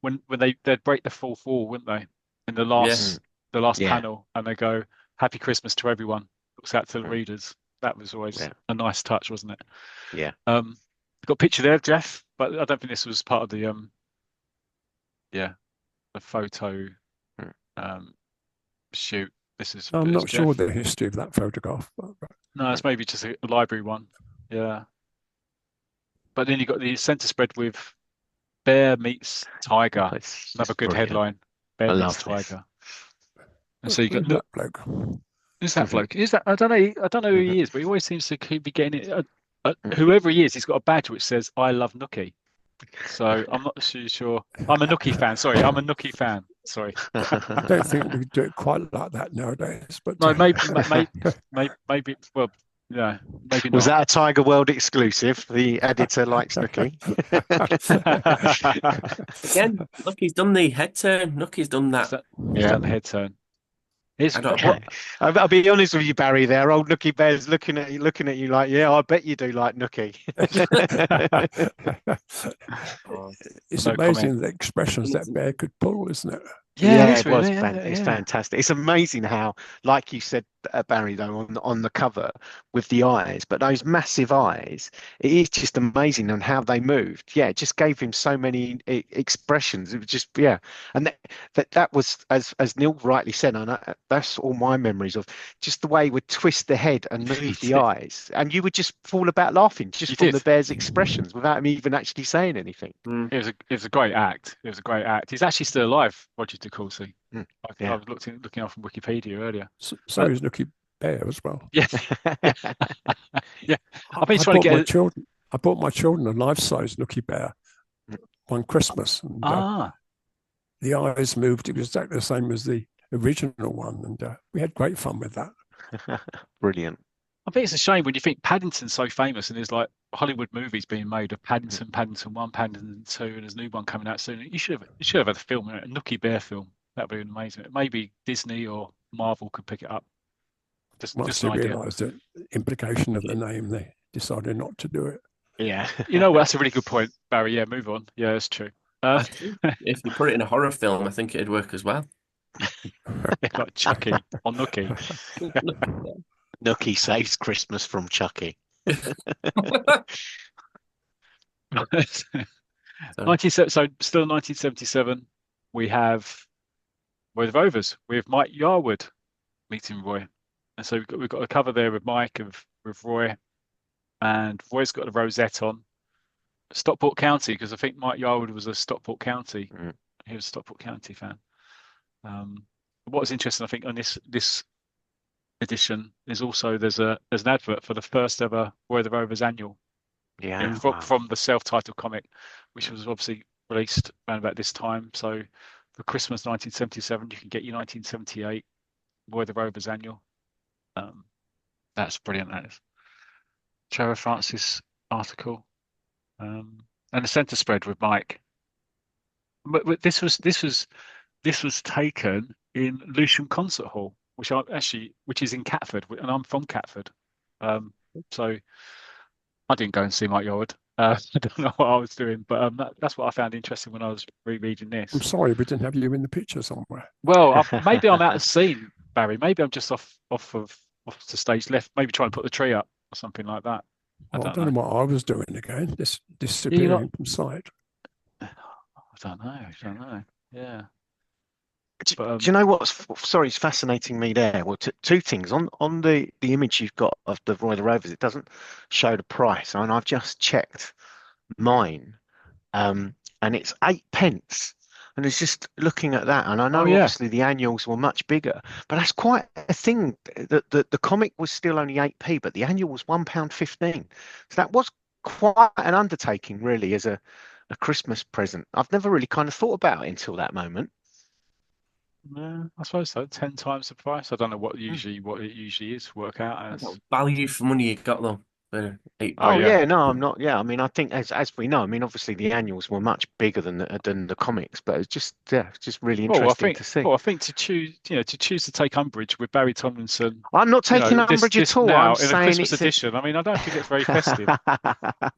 When they'd break the fourth wall, wouldn't they? In the last panel, and they go, "Happy Christmas to everyone." Looks out to the readers. That was always a nice touch, wasn't it? Yeah. Got a picture there of Jeff, but I don't think this was part of the the photo shoot. This is. I'm not Jeff. sure the history of that photograph. But No, it's maybe just a library one. Yeah. But then you got the centre spread with Bear meets Tiger. Another good headline. Bear meets Tiger. And so you got that bloke. Is that bloke? Is that I don't know who he is, but he always seems to be getting it. Whoever he is, he's got a badge which says "I love Nookie." So I'm not sure. I'm a Nookie fan. Sorry, I'm a Nookie fan. Sorry. I don't think we do it quite like that nowadays. But No, maybe. Well, yeah, maybe not. Was that a Tiger World exclusive? The editor likes Nookie. Again, look, he's done the head turn. Look, he's done that. He's done the head turn. It's I don't what I'll be honest with you, Barry. There, old Nookie Bear's looking at you like, yeah, I bet you do like Nookie. know. It's no comment. amazing the expressions that bear could pull, isn't it? Yeah, it Yeah, is it was really. Yeah, it's yeah. fantastic. It's amazing how, like you said, Barry, though, on the cover with the eyes, but those massive eyes, it is just amazing on how they moved. Yeah, it just gave him so many expressions. It was just, yeah, and that was as Neil rightly said, and that's all my memories of just the way he would twist the head and You move the did. eyes, and you would just fall about laughing just You from the did. bear's expressions without him even actually saying anything. Mm. It was a great act. It was a great act. He's actually still alive, Roger De Courcy. Mm, I yeah. was looking up from Wikipedia earlier. So is Nookie Bear as well. Yeah, yeah, yeah. I've been I trying to bought my get. children. I bought my children a life-size Nookie Bear one Christmas, and Ah, the eyes moved. It was exactly the same as the original one, and we had great fun with that. Brilliant. I think it's a shame when you think Paddington's so famous and there's like Hollywood movies being made of Paddington, Paddington 1, Paddington 2, and there's a new one coming out soon. You should have had a film, a Nookie Bear film. That'd be amazing. Maybe Disney or Marvel could pick it up. Once Just they an idea. realised the implication of the name, they decided not to do it. Yeah. You know what? That's a really good point, Barry. Yeah, move on. Yeah, that's true. If you put it in a horror film, I think it'd work as well. Like Chucky or Nookie. Nookie saves Christmas from Chucky. 19, so still 1977, we have the Rovers with Mike Yarwood meeting Roy, and so we've got a cover there with Mike and with Roy, and Roy's got the rosette on. Stockport County, because I think Mike Yarwood was a Stockport County. Mm. He was a Stockport County fan. What was interesting, I think, on this edition is also there's an advert for the first ever Roy the Rovers annual. Yeah. From the self-titled comic, which was obviously released around about this time. So for Christmas 1977, you can get your 1978 Roy the Rovers annual. That's brilliant. That is. Trevor Francis article, and the centre spread with Mike. But this was taken in Lewisham Concert Hall, which is in Catford, and I'm from Catford. So I didn't go and see Mike Yarwood. I don't know what I was doing, but that's what I found interesting when I was rereading this. I'm sorry we didn't have you in the picture somewhere. Well, maybe I'm out of scene, Barry. Maybe I'm just off the stage left. Maybe trying to put the tree up or something like that. I Well, I don't don't know. know what I was doing again. Disappearing from sight. I don't know. I don't know. Yeah. Do you know what's sorry, it's fascinating me there? Well, two things on the image you've got of the Roy the Rovers. It doesn't show the price, and I've just checked mine, and it's 8p. And it's just looking at that, and I know yeah. obviously the annuals were much bigger, but that's quite a thing. The comic was still only 8p, but the annual was £1.15. So that was quite an undertaking, really, as a Christmas present. I've never really kind of thought about it until that moment. Yeah, I suppose so. 10 times the price. I don't know what it usually is work out as. Value for money you got though. For £8. Oh yeah. yeah, no, I'm not. Yeah, I mean, I think as we know, I mean, obviously the annuals were much bigger than the comics, but it's just it's just really interesting to see. Well, I think to choose to take umbrage with Barry Tomlinson. I'm not taking umbrage this at all. now I'm in a saying Christmas it's edition. I mean, I don't think it's very festive.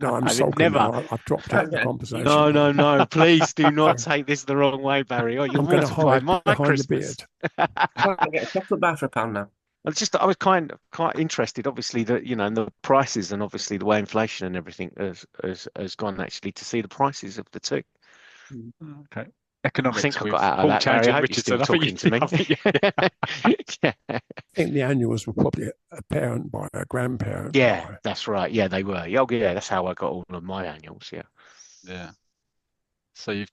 No, I'm I sulking never. now. I've dropped out of the conversation. No. Please do not take this the wrong way, Barry. Oh, you're I'm going to mortifying hide my behind the Christmas. beard. I get a chocolate bar for £1 now. I was quite interested, obviously, that and the prices and obviously the way inflation and everything has gone actually to see the prices of the two. Okay. I Economics think I with got out of Paul that, Barry. Tangent I hope you're still Richardson. talking to me. Yeah. Yeah. I think the annuals were probably a parent by a grandparent. Yeah, by. that's right. Yeah, they were. Oh, yeah, that's how I got all of my annuals. Yeah. Yeah. So you've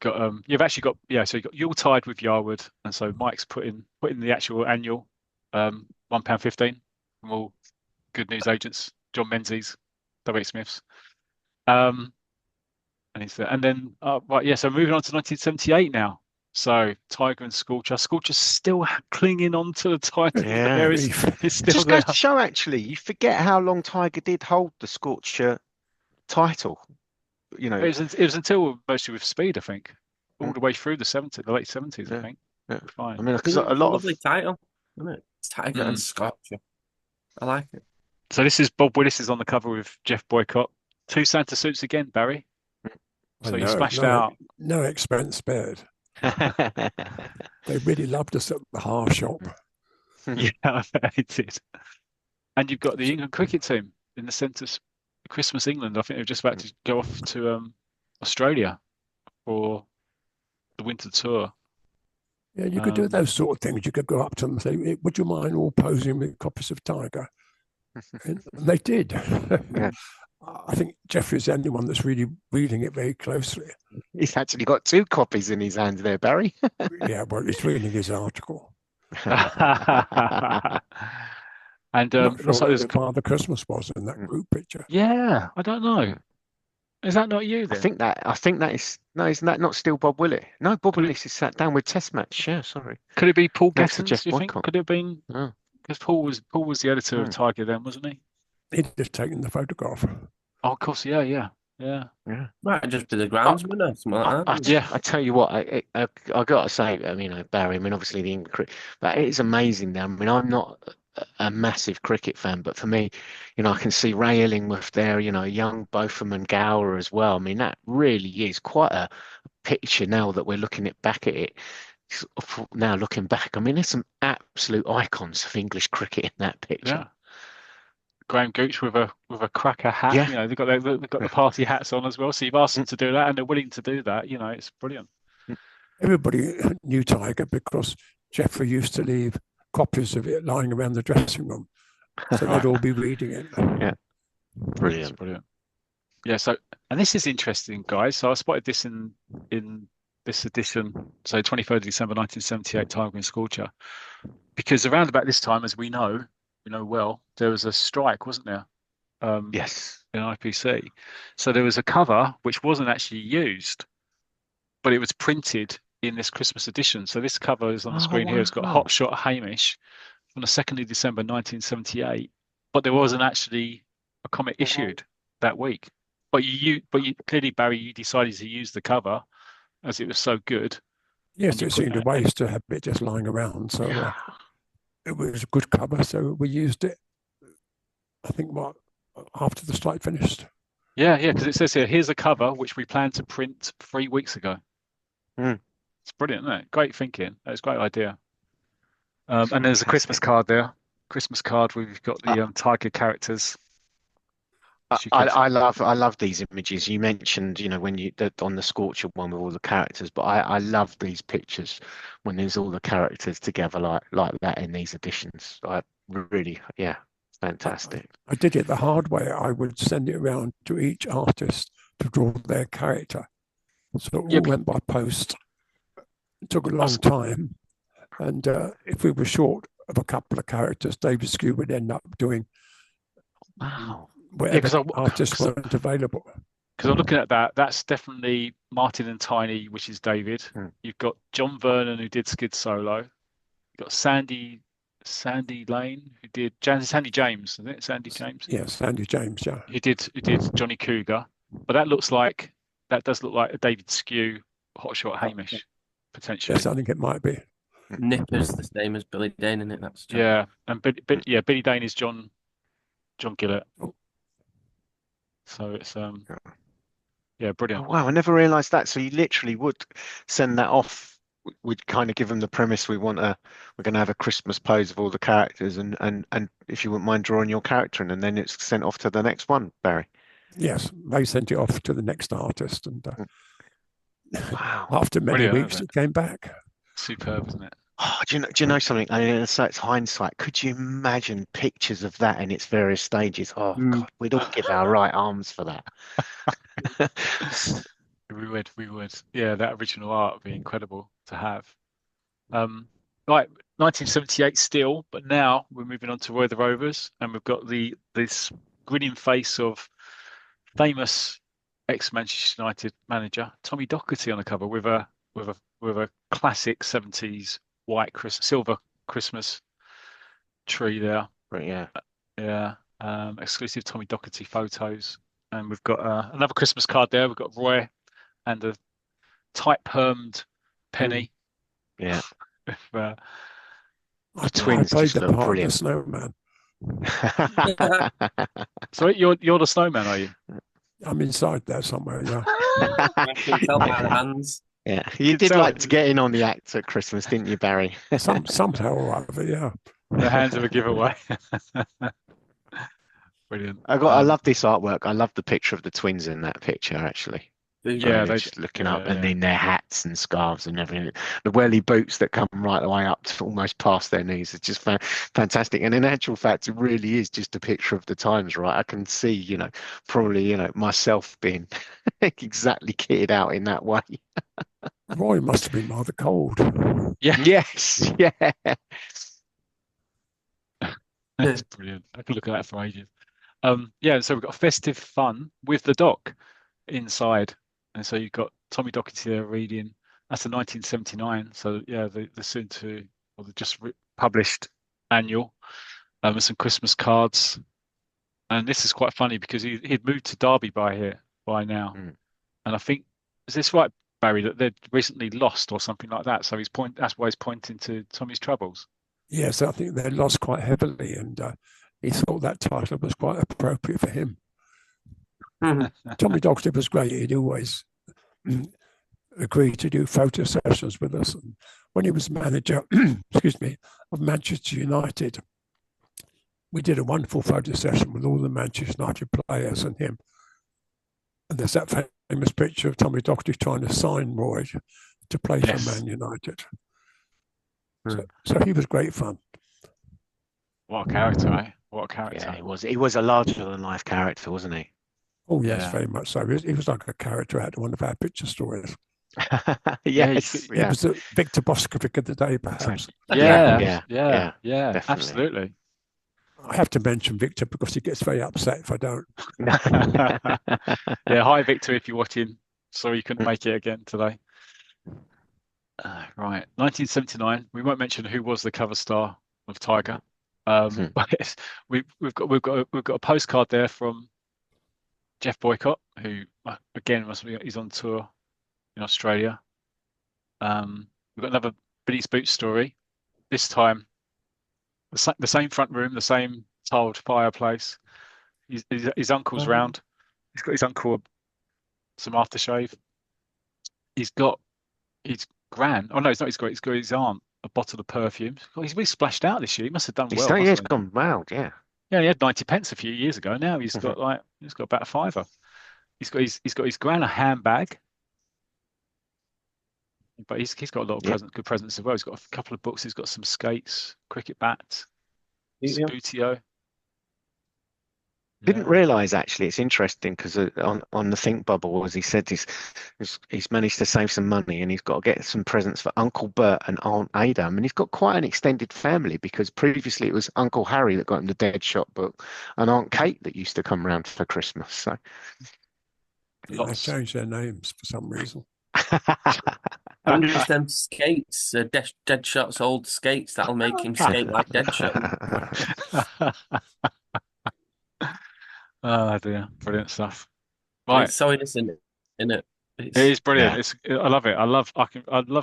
actually got so you've got Yuletide with Yarwood, and so Mike's putting the actual annual £1.15 from all good news agents, John Menzies, W. Smiths. And then right, yeah, so moving on to 1978 now. So Tiger and Scorcher. Scorcher's still clinging on to the title. Yeah. It's still Just there. goes to show, actually, you forget how long Tiger did hold the Scorcher title. It was until mostly with Speed, I think, all the way through the late 70s, I think. Yeah. Fine. I mean, because a lot of Lovely title. isn't it? Tiger and Mm. Scotch. I like it. So this is Bob Willis is on the cover with Jeff Boycott. Two Santa suits again, Barry. I So you know, splashed out. no expense spared. They really loved us at the half shop. Yeah, I bet it did. And you've got the England cricket team in the centre, Christmas England. I think they're just about to go off to Australia for the winter tour. Yeah, you could do Um, those sort of things. You could go up to them and say, "Would you mind all posing with copies of Tiger?" And they did. Yeah. I think Jeffrey's the only one that's really reading it very closely. He's actually got two copies in his hands there, Barry. Yeah, well, he's reading his article. and Not sure looks like who there's, Father Christmas was in that group picture. yeah, I don't know. Is that not you I then? think that is no, isn't that not still Bob Willett? No, Bob Could it, Willis is sat down with Test Match. Yeah, sorry. could it be Paul Next to Gettins, Jeff do you think? Boycott. Could it have been Oh, because Paul was the editor of hmm, Tiger then, wasn't he? He'd just taken the photograph. Oh, of course, yeah. yeah. Might just be the I, groundsman or something like that. Yeah. I tell you what, I got to say, Barry. I mean, obviously the England cricket, but it is amazing now. I mean, I'm not a massive cricket fan, but for me, I can see Ray Illingworth there. Young Botham and Gower as well. I mean, that really is quite a picture now that we're looking back at it. Now looking back, I mean, there's some absolute icons of English cricket in that picture. Yeah. Graham Gooch with a cracker hat. Yeah, They've got the party hats on as well. So you've asked them to do that, and they're willing to do that. It's brilliant. Everybody knew Tiger because Jeffrey used to leave copies of it lying around the dressing room. So they'd all be reading it. Yeah, It's brilliant. brilliant. Yeah. So, and this is interesting, guys. So I spotted this in this edition. So 23rd of December 1978, Tiger and Scorcher. Because around about this time, as we know well, there was a strike, wasn't there? Yes. In IPC. So there was a cover which wasn't actually used, but it was printed in this Christmas edition. So this cover is on the Oh screen here. It's got wow. Hot Shot Hamish from the 2nd of December 1978, but there wasn't actually a comic issued that week. But you clearly, Barry, you decided to use the cover as it was so good, and Yes, you it put seemed a waste to have it just lying around. So it was a good cover. So we used it, I think, after the strike finished. yeah, because it says here, here's a cover which we planned to print 3 weeks ago. Mm, It's brilliant, isn't it? Great thinking. That's a great idea. And there's a Christmas fantastic. card there. Christmas card where we've got I, the Tiger characters. I, Which you I can, I love these images. You mentioned, when on the Scorcher one with all the characters, but I love these pictures when there's all the characters together like that in these editions. I really, yeah, I, fantastic. I did it the hard way. I would send it around to each artist to draw their character. So it yeah, all went by post. It took a long that's, time. And if we were short of a couple of characters, David Skew would end up doing Wow. yeah, whatever artists weren't available. because I'm looking at that. That's definitely Martin and Tiny, which is David. Mm. You've got John Vernon who did Skid Solo. You've got Sandy Lane who did Sandy James, isn't it? Sandy James. Yes, Andy James, yeah. Who did Johnny Cougar. But that does look like a David Skew Hotshot Hamish potentially. Yes, I think it might be. Nipper's the same as Billy Dane, isn't it? That's John. Yeah, and Billy Dane is John Gillett. Oh. So it's Oh, brilliant. wow, I never realized that. So you literally would send that off. We'd kind of give them the premise we're going to have a Christmas pose of all the characters, and if you wouldn't mind drawing your character in, and then it's sent off to the next one, Barry. Yes, they sent it off to the next artist. And Wow. after many Brilliant, weeks, isn't it came back. Superb, isn't it? Oh, do you know something? I mean, so it's hindsight. Could you imagine pictures of that in its various stages? Oh God, we'd all give our right arms for that. We would. Yeah, that original art would be incredible to have. Right, 1978 still, but now we're moving on to Roy the Rovers, and we've got this grinning face of famous ex-Manchester United manager Tommy Docherty on the cover with a classic 70s silver Christmas tree there. But yeah, Yeah, exclusive Tommy Docherty photos, and we've got another Christmas card there. We've got Roy and a tight permed Penny. yeah. With, The I twins played just the look part of the brilliant. snowman. So you're the snowman, are you? I'm inside there somewhere. Yeah, I can tell by the hands. Yeah, You you can did tell like to get in on the act at Christmas, didn't you, Barry? somehow or other. Yeah. the hands of a giveaway. Brilliant. I love this artwork. I love the picture of the twins in that picture, actually. Where Yeah, they're they. just looking up, Yeah, and yeah. in their hats and scarves and everything. The welly boots that come right the way up to almost past their knees. It's just fantastic. And in actual fact, it really is just a picture of the times, right? I can see, probably, myself being exactly kitted out in that way. Roy must have been rather cold. Yeah, Yes, yeah. that's brilliant. I could look at that for ages. Yeah, so we've got festive fun with the doc inside, and so you've got Tommy Docherty there reading. That's the 1979. So yeah, the soon to or the just published annual, with some Christmas cards. And this is quite funny because he'd moved to Derby by now, Mm. and I think is this right, Barry, that they'd recently lost or something like that. So that's why he's pointing to Tommy's troubles. Yes, I think they lost quite heavily, and he thought that title was quite appropriate for him. Tommy Docherty was great. He'd always agreed to do photo sessions with us. And when he was manager, excuse me, of Manchester United, we did a wonderful photo session with all the Manchester United players and him. And there's that famous picture of Tommy Docherty trying to sign Roy to play for Man United. So he was great fun. What a character, eh? What a character. Yeah, he was a larger than life character, wasn't he? Oh, yes, Yeah. very much so. He was like a character out of one of our picture stories. Yes, He was the Victor Boscovic of the day, perhaps. Yeah, definitely. absolutely. I have to mention Victor because he gets very upset if I don't. Yeah, hi Victor, if you're watching. Sorry you couldn't make it again today. Right, 1979. We won't mention who was the cover star of Tiger. But we've got a postcard there from Jeff Boycott, who again he's on tour in Australia. We've got another Billy's Boots story. This time, the same front room, the same tiled fireplace. His uncle's round. He's got his uncle some aftershave. He's got his gran. Oh no, it's not his gran. He's got his aunt a bottle of perfume. God, he's really splashed out this year. He must have done well. He's gone wild, yeah. Yeah, he had 90p a few years ago. Now he's got about a fiver. He's got his gran a handbag. But he's got a lot of good presents as well. He's got a couple of books. He's got some skates, cricket bats, Sabutio. Didn't realise actually. It's interesting because on the Think Bubble, as he said, he's managed to save some money and he's got to get some presents for Uncle Bert and Aunt Ada. I mean, he's got quite an extended family because previously it was Uncle Harry that got him the Deadshot book and Aunt Kate that used to come round for Christmas. So they changed their names for some reason. Them skates, Deadshot's old skates. That'll make him skate like Deadshot. Oh dear, brilliant stuff. Right, it's so innocent, isn't it? It is brilliant. I love it. I love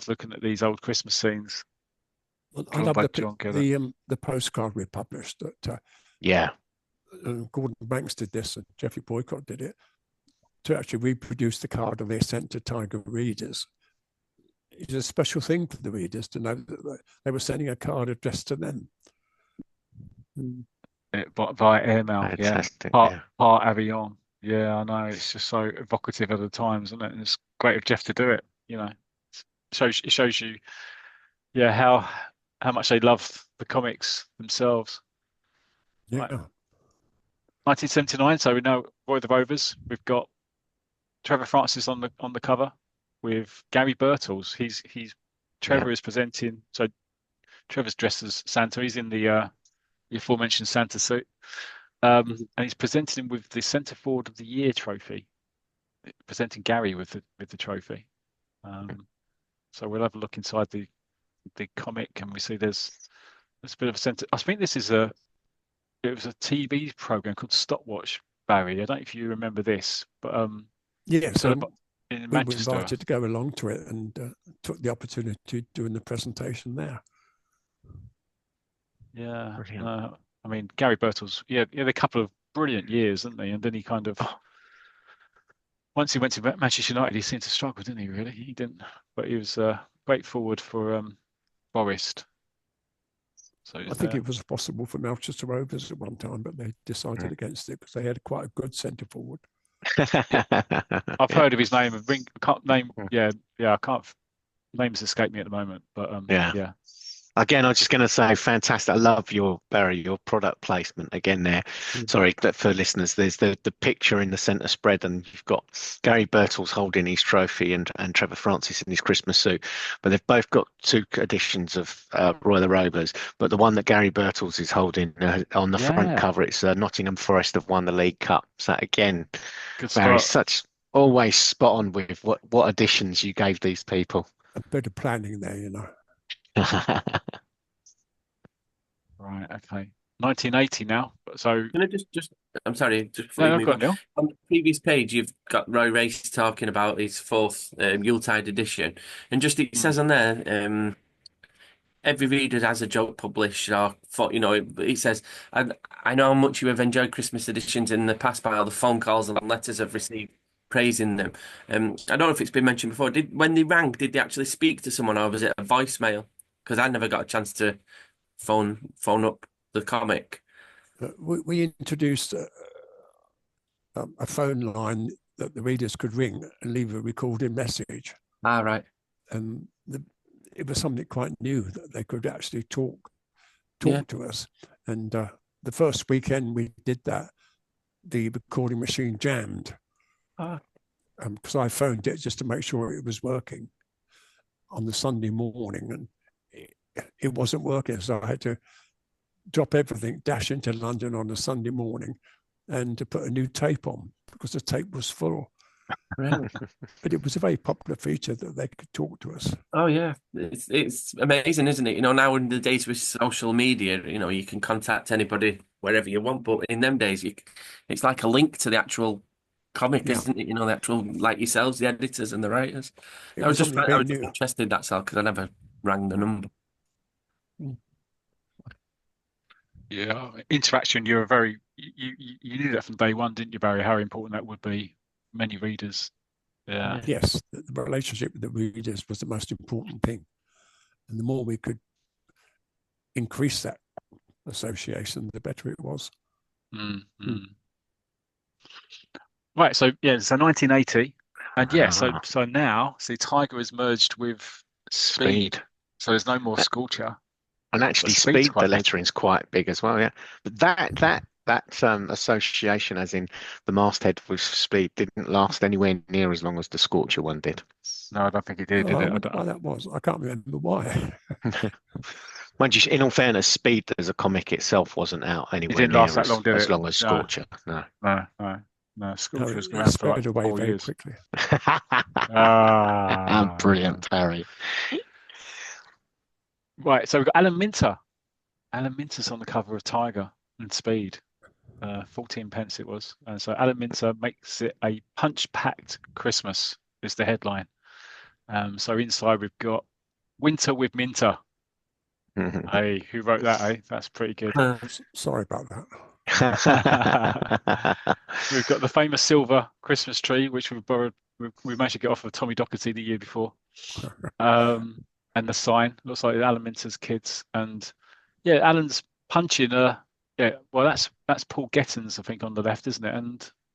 looking at these old Christmas scenes. I love the postcard we published that. Gordon Banks did this, and Jeffrey Boycott did it to actually reproduce the card that they sent to Tiger readers. It's a special thing for the readers to know that they were sending a card addressed to them. Via airmail, fantastic, part avion. Yeah, I know. It's just so evocative at the times, isn't it? And it's great of Jeff to do it. It shows you, how much they love the comics themselves. Yeah. Right. 1979. So we know Roy the Rovers. We've got Trevor Francis on the cover with Gary Birtles. Trevor is presenting. So Trevor's dressed as Santa. He's in the aforementioned Santa suit, and he's presenting him with the Centre Forward of the Year trophy. Presenting Gary with the trophy. So we'll have a look inside the comic, and we see there's a bit of a centre. I think it was a TV program called Stopwatch, Barry. I don't know if you remember this, but so in we Manchester. were invited to go along to it and took the opportunity of doing the presentation there. Yeah. Brilliant. No, I mean, Gary Birtles, he had a couple of brilliant years, didn't he? And then he kind of, once he went to Manchester United, he seemed to struggle, didn't he? Really, he didn't. But he was great forward for Forest. So he I was think there. it was possible for Manchester Rovers at one time, but they decided Mm. against it because they had quite a good centre forward. Yeah, I've heard of his name. And I can't name. Yeah, I can't. Names escape me at the moment. But Yeah. yeah. Again, I was just going to say, fantastic. I love your Barry, your product placement again there. Mm. Sorry, but for listeners, there's the picture in the centre spread, and you've got Gary Birtles holding his trophy and Trevor Francis in his Christmas suit. But they've both got two editions of Roy the Rovers. But the one that Gary Birtles is holding on the front Yeah. cover, it's Nottingham Forest have won the League Cup. So again, Good Barry, spot. such always spot on with what additions you gave these people. A bit of planning there, you know. Right. Okay. 1980 now. So Can I just I'm sorry, just before no, you no, move go on, on. Neil. On the previous page, you've got Roy Race talking about his fourth Yuletide edition, and just it Mm. says on there, every reader has a joke published, or for, it says, I know how much you have enjoyed Christmas editions in the past by all the phone calls and letters I've received praising them. I don't know if it's been mentioned before. When they rang, did they actually speak to someone, or was it a voicemail? Because I never got a chance to phone up the comic. We introduced a phone line that the readers could ring and leave a recorded message. Ah, right. And it was something quite new that they could actually talk Yeah. to us. And the first weekend we did that, the recording machine jammed because I phoned it just to make sure it was working on the Sunday morning, and it wasn't working. So I had to drop everything, dash into London on a Sunday morning, and to put a new tape on because the tape was full. Really? But it was a very popular feature that they could talk to us. Oh yeah, it's amazing, isn't it? Now in the days with social media, you can contact anybody wherever you want. But in them days, it's like a link to the actual comic, Yeah. isn't it? The actual, like yourselves, the editors and the writers. It I was was just something I very was just new. interested, that's all, because I never rang the number. Yeah, interaction. You're a very you knew that from day one, didn't you, Barry? How important that would be. Many readers. Yeah. Yes, the relationship with the readers was the most important thing. And the more we could increase that association, the better it was. Right. So yeah. So 1980, and yeah. So now, see, Tiger is merged with Speed. Speed. So there's no more Scorcher. And actually, Speed's Speed, the quite big. lettering's quite big as well, yeah. But that association, as in the masthead with Speed, didn't last anywhere near as long as the Scorcher one did. No, I don't think he did I it? wonder why that was. I can't remember why. Mind you, in all fairness, Speed as a comic itself wasn't out It anywhere didn't last near that long, did as it? long as No, Scorcher. No. no. No, Scorcher was it around for like spread away 4 very years. quickly. Brilliant, Harry. Right. So we've got Alan Minter. Alan Minter's on the cover of Tiger and Speed. 14 pence it was. And so Alan Minter makes it a punch-packed Christmas is the headline. So inside we've got Winter with Minter. Hey, who wrote that, eh? That's pretty good. Sorry about that. We've got the famous silver Christmas tree, which we borrowed. We managed to get off of Tommy Docherty the year before. And the sign looks like Alan Minter's kids. And yeah, Alan's punching yeah, well that's Paul Gettins, I think, on the left, isn't it?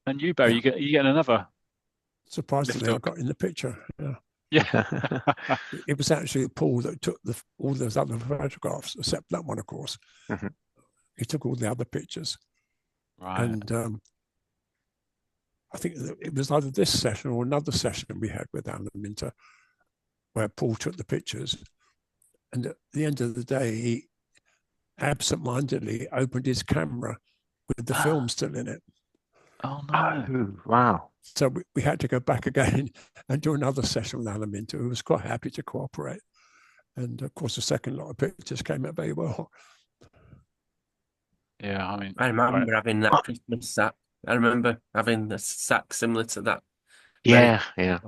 And you, Barry, Yeah. you get another Surprisingly, I lift got in the picture. Yeah. Yeah. It was actually Paul that took all those other photographs, except that one, of course. He took all the other pictures. Right. And I think it was either this session or another session we had with Alan Minter where Paul took the pictures. And at the end of the day, he absentmindedly opened his camera with the film still in it. Oh, no. Oh, wow. So we had to go back again and do another session with Alan Minter, who was quite happy to cooperate. And of course, the second lot of pictures came out very well. Yeah, I mean, I remember having that Christmas sack. I remember having a sack similar to that. Yeah, yeah.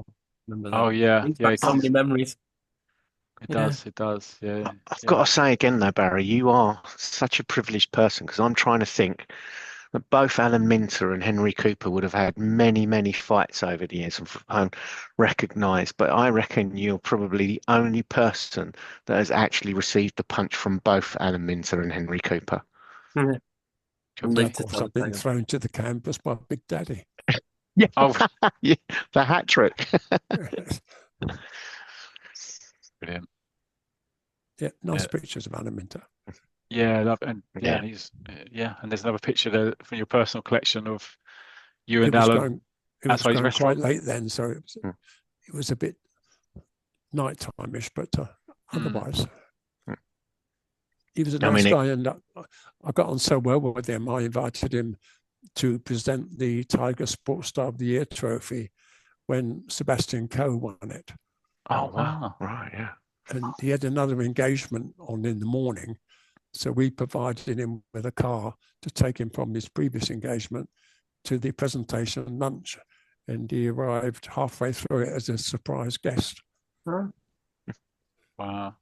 Remember that. oh yeah, Brings yeah. back so many memories. It Yeah. does. It does. Yeah. I've got Yeah. to say again, though, Barry, you are such a privileged person because I'm trying to think that both Alan Minter and Henry Cooper would have had many, many fights over the years and recognised. But I reckon you're probably the only person that has actually received a punch from both Alan Minter and Henry Cooper. Yeah. Could And be. Of later course, Tom I've been Taylor. thrown to the canvas by Big Daddy. Yeah, Oh, yeah, the hat trick. brilliant. Yeah, nice Yeah. pictures of Anna Minter. Yeah. And Yeah, and there's another picture there from your personal collection of you It and was Alan going, it was outside his going quite restaurant. late then, so Mm. it was a bit nighttime-ish, but Mm. otherwise, he was a I nice mean, guy, and I got on so well with him. I invited him to present the Tiger Sports Star of the Year trophy when Sebastian Coe won it. oh Oh wow, wow. right, yeah. And he had another engagement on in the morning. So we provided him with a car to take him from his previous engagement to the presentation and lunch. And he arrived halfway through it as a surprise guest. Huh? Wow.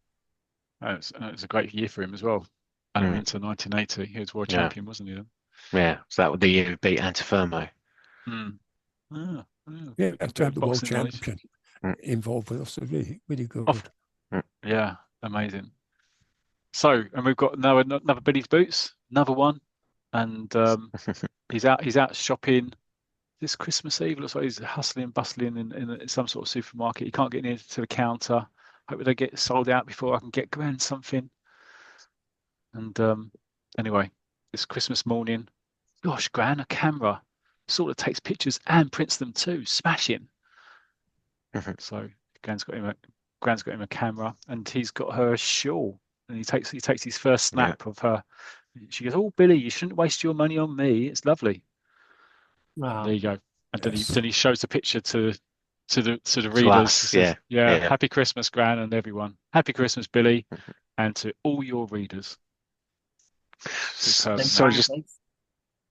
It was a great year for him as well. Alan Mm, Minter, 1980. He was world yeah, champion, wasn't he then? yeah. So that would the year he beat Antifermo. Mm. Ah, yeah. Yeah, Good, to have good the world boxing knowledge. champion Mm, involved with us, really, really Off. good. mm. Yeah. Amazing. So, and we've got another Billy's Boots, another one, and he's out shopping. This Christmas Eve looks like he's hustling and bustling in some sort of supermarket. He can't get near to the counter. Hope they get sold out before I can get Gran something. And anyway, this Christmas morning, gosh, Gran, a camera sort of takes pictures and prints them too. Smashing. So Gran's got him a camera, and he's got her a shawl, and he takes his first Yeah, snap of her. She goes, "Oh, Billy, you shouldn't waste your money on me. It's lovely." And there Wow. you go. And then he Yes. then he shows the picture to the to readers. He us, says, yeah, "Yeah, yeah. Happy Christmas, Gran, and everyone. Happy Christmas, Billy, and to all your readers." Superb, Same isn't it? So time, just place.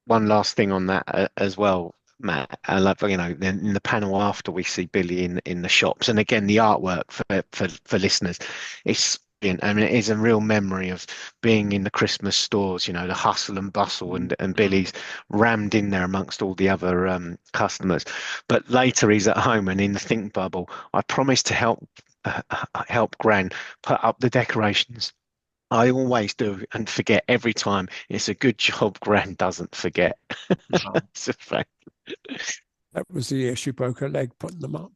one last thing on that as well, Matt. I love, then in the panel after we see Billy in the shops, and again the artwork for listeners, it's brilliant. I mean, it is a real memory of being in the Christmas stores. The hustle and bustle, and Mm. Billy's rammed in there amongst all the other customers. But later he's at home and in the think bubble. I promised to help Gran put up the decorations. I always do and forget every time. It's a good job Gran doesn't forget. Wow. It's a fact. That was the year she broke her leg putting them up.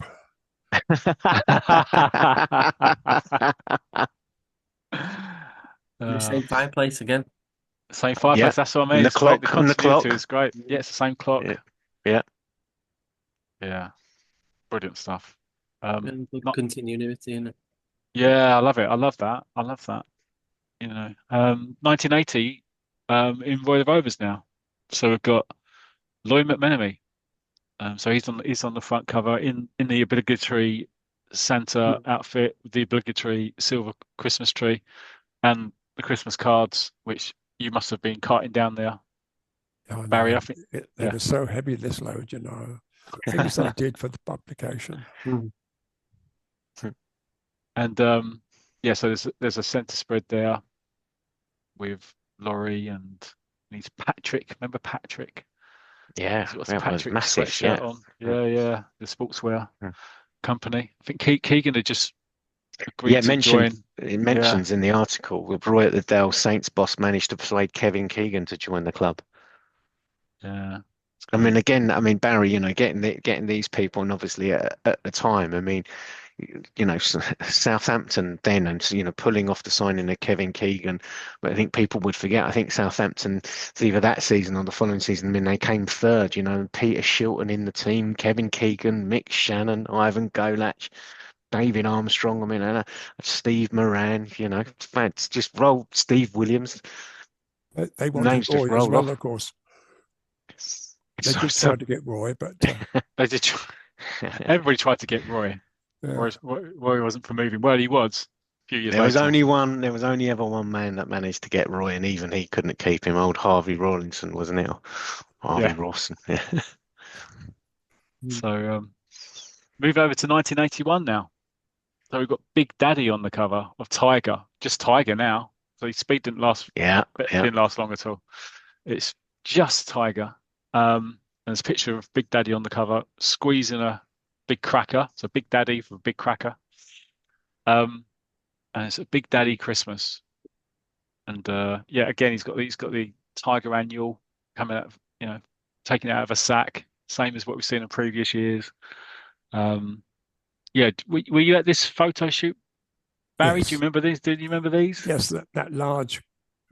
In the Uh, same fireplace again. Same Yeah, fireplace. That's what I mean. and the It's great. The clock, and the continuity clock. is great. Yeah, it's the same Yeah, clock. yeah. Yeah, brilliant stuff. Really good Not. continuity in it. Yeah, I love it. I love that. I love that. 1980, in Roy the Rovers now. So we've got Lloyd McMenemy. So he's on the front cover in the obligatory Santa Mm. outfit, with the obligatory silver Christmas tree, and the Christmas cards, which you must have been carting down there, I Barry. I know. think. They Yeah. were so heavy this load, things they did for the publication. Mm. And yeah, so there's a centre spread there with Laurie and he's Patrick. Remember Patrick? Yeah, He's got a that was Patrick massive. sweatshirt Yeah. on. Mm, Yeah, yeah. The sportswear mm. company. I think Keegan had just Yeah, agreed to join. it Yeah, mentions in the article with Roy at the Dell, Saints boss managed to persuade Kevin Keegan to join the club. yeah. It's I mean, great. again, Barry, getting these people, and obviously at the time, I mean, Southampton then, and pulling off the signing of Kevin Keegan. But I think people would forget. I think Southampton, it's either that season or the following season. I mean, they came third. Peter Shilton in the team, Kevin Keegan, Mick Shannon, Ivan Golach, David Armstrong. I mean, Steve Moran. It's just roll. Steve Williams. They wanted Names just Roy as roll well, off. of course. They So, did so try to get Roy, but They did. Everybody tried to get Roy. yeah. Roy wasn't for moving. Well, he was a few years There was later. only one. There was only ever one man that managed to get Roy, and even he couldn't keep him. Old Harvey Rawlinson, wasn't it? Or Harvey Yeah. Rawson. Yeah. Mm. So move over to 1981 now. So we've got Big Daddy on the cover of Tiger, just Tiger now. So his speed Yeah, yeah. didn't last long at all. It's just Tiger. And there's a picture of Big Daddy on the cover squeezing a big cracker. So Big Daddy for a big cracker. Um, and it's a Big Daddy Christmas. And yeah, again, he's got the Tiger annual coming out, taken out of a sack, same as what we've seen in previous years. Um, yeah, were you at this photo shoot, Barry? Do you Yes, remember these? Did you remember these? yes, that large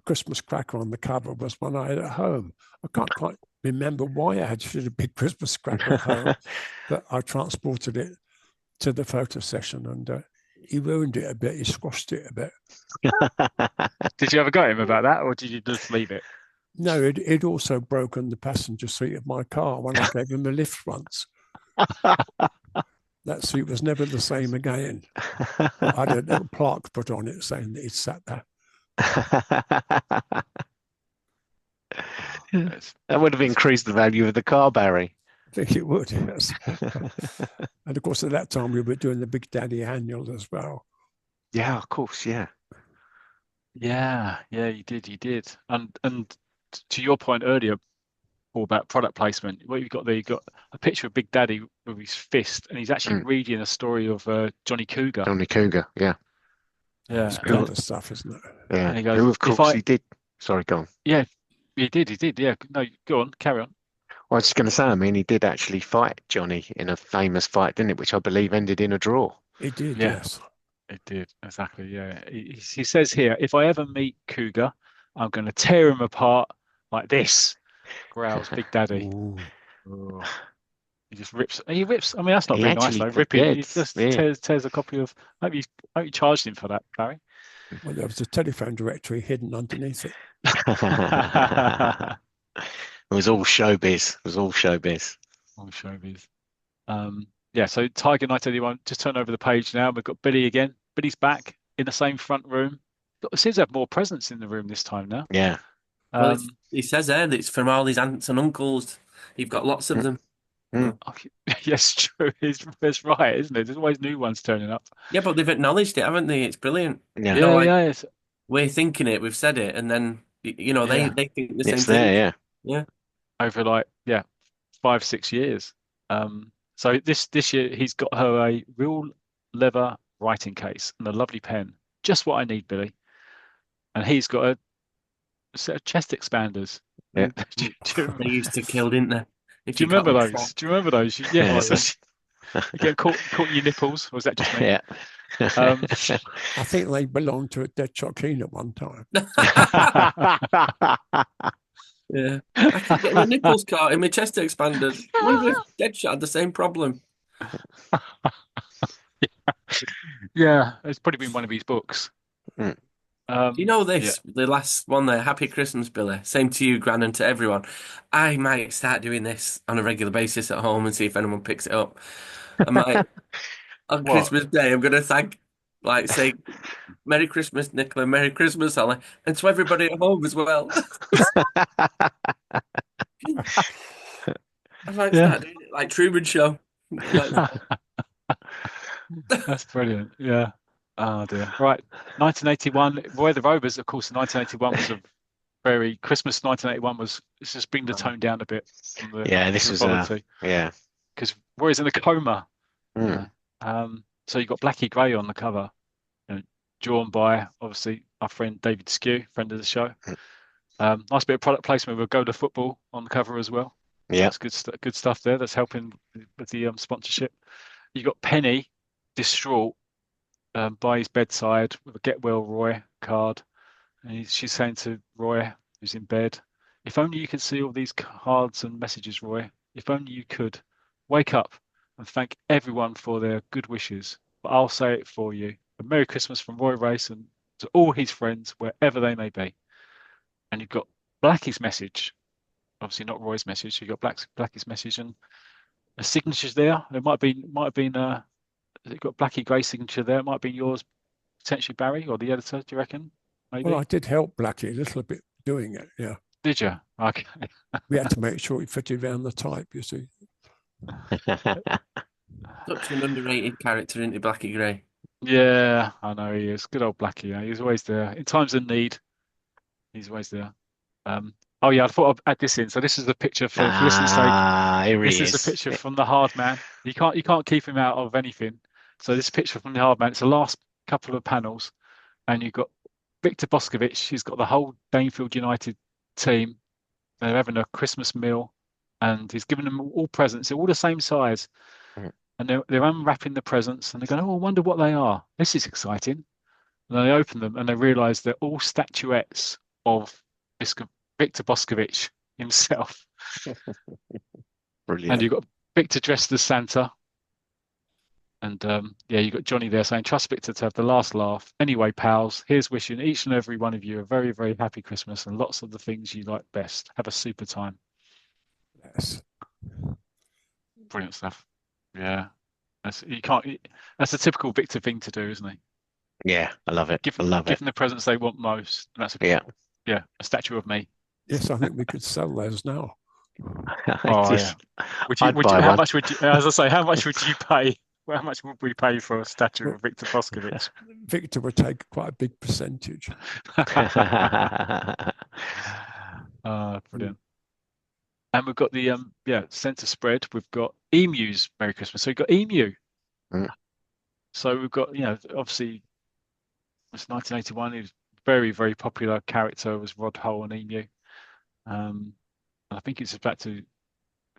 Christmas cracker on the cover was one I had at home. I can't quite remember why I had such a big Christmas cracker at home, but I transported it to the photo session, and he ruined it a bit. He squashed it a bit. Did you ever go at him about that, or did you just leave it? No, it also broken the passenger seat of my car when I gave him a lift once. That seat was never the same again. I had a little plaque put on it saying that he'd sat there. That would have increased the value of the car, Barry. I think it would, yes. And of course, at that time, we were doing the Big Daddy annual as well. Yeah, of course, yeah. Yeah, you did. And to your point earlier, Paul, about product placement, what you've got there, you've got a picture of Big Daddy with his fist, and he's actually reading a story of Johnny Cougar. Johnny Cougar, yeah. Yeah, It's clever stuff, isn't it? Yeah. and he goes, Who, of if course, I, he did. Sorry, go on. yeah, he did. Yeah, no, go on, carry on. I was just going to say, I mean, he did actually fight Johnny in a famous fight, didn't it? Which I believe ended in a draw. It did, Yeah. yes. It did, exactly. Yeah. He says here, if I ever meet Cougar, I'm going to tear him apart like this, growls Big Daddy. Ooh. Oh, he rips. I mean, that's not He very nice actually though. Ripping, he did, just yeah. tears a copy of. Hope you charged him for that, Barry. Well, there was a telephone directory hidden underneath it. It was all showbiz. It was all showbiz. On showbiz. Yeah. So Tiger 1981. Just turn over the page now. We've got Billy again. Billy's back in the same front room. It seems to have more presence in the room this time now. Yeah. Well, he says there that it's from all his aunts and uncles. You've got lots of them. Mm. Yes, true. It's right, isn't it? There's always new ones turning up. Yeah, but they've acknowledged it, haven't they? It's brilliant. Yeah. You know, like Yeah. we're thinking it, we've said it, and then Yeah. they think the same It's thing. there, yeah. Yeah. Over 5-6 years. So this year he's got her a real leather writing case and a lovely pen. Just what I need, Billy. And he's got a set of chest expanders. Yeah. Do They used to kill, didn't they? If you you got remember them those? trapped. Do you remember those? Yeah. Oh, So you get caught in your nipples, or was that just me? Yeah. I think they belonged to a dead Chokine at one time. Yeah. I keep getting my nipples caught in my chest expanders. I wonder if Deadshot had the same problem. Yeah, it's probably been one of his books. Mm. Do you know this? The last one there, Happy Christmas, Billy. Same to you, Gran, and to everyone. I might start doing this on a regular basis at home and see if anyone picks it up. I might, on What? Christmas Day, I'm going to say, Merry Christmas, Nicola, Merry Christmas, Holly, and to everybody at home as well. I might start doing it like Truman Show. That's brilliant. Yeah. Oh dear. Right. 1981. Roy the Rovers, of course, 1981 was a very Christmas 1981 was it's just bring the tone down a bit from the Yeah, this was frivolity. yeah. Because Roy's in a coma. Mm. So you've got Blackie Gray on the cover, drawn by obviously our friend David Skew, friend of the show. Nice bit of product placement with Go to Football on the cover as well. Yeah. That's good stuff there. That's helping with the sponsorship. You've got Penny distraught by his bedside with a Get Well Roy card. And she's saying to Roy, who's in bed, if only you could see all these cards and messages, Roy. If only you could. Wake up and thank everyone for their good wishes. But I'll say it for you. A Merry Christmas from Roy Race and to all his friends, wherever they may be. And you've got Blackie's message. Obviously not Roy's message. You've got Blackie's message and a signature's there. It might have been you've got Blackie Gray's signature there. It might be yours, potentially Barry or the editor. Do you reckon? Maybe. Well, I did help Blackie a little bit doing it. Yeah, Did you? Okay. we had to make sure it fitted around the type. You see, Such an underrated character, into Blackie Gray. Yeah, I know he is. Good old Blackie. Yeah, he's always there. In times of need, he's always there. Oh yeah, I thought I'd add this in. So this is the picture for listeners' sake. Ah, here This he is the is. picture from the hard man. You can't keep him out of anything. So this picture from the hard man. It's the last couple of panels, and you've got Victor Boscovich. He's got the whole Danefield United team. They're having a Christmas meal, and he's giving them all presents. They're all the same size, and they're unwrapping the presents, and they're going, "Oh, I wonder what they are. This is exciting." And then they open them, and they realise they're all statuettes of Victor Boscovich himself. And Brilliant. you've got Victor dressed as Santa. And yeah, you got Johnny there saying, "Trust Victor to have the last laugh. Anyway, pals, here's wishing each and every one of you a very, very happy Christmas and lots of the things you like best. Have a super time." Yes. Brilliant stuff. Yeah, that's a typical Victor thing to do, isn't he? Yeah, I love it. Give I love give it. them the presents they want most. And that's Yeah. a statue of me. Yes, I think we could sell those now. Oh yeah. Just, I'd buy How one. much would you, as I say, how much would you pay? How much would we pay for a statue But of Victor Boscovich? Victor would take quite a big percentage. Brilliant. And we've got the centre spread. We've got Emu's Merry Christmas. So we've got Emu. Mm. So we've got, obviously it's 1981. He was very, very popular character was Rod Hull and Emu. I think it's about to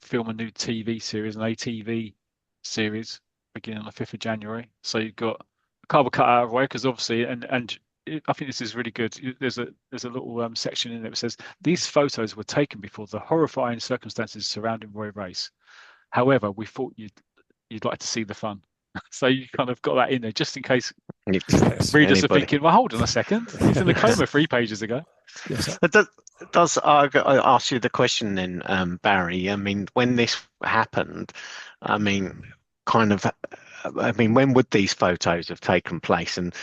film a new TV series, an ATV series, beginning on the 5th of January. So you've got a cardboard cut out of the way because obviously, I think this is really good. There's a little section in there that says these photos were taken before the horrifying circumstances surrounding Roy Race. However, we thought you'd like to see the fun, so you kind of got that in there just in case Yes. readers are Anybody. thinking, well, hold on a second, he's in a coma 3 pages ago. Yes. I ask you the question then, Barry? I mean, when this happened, I mean, when would these photos have taken place? And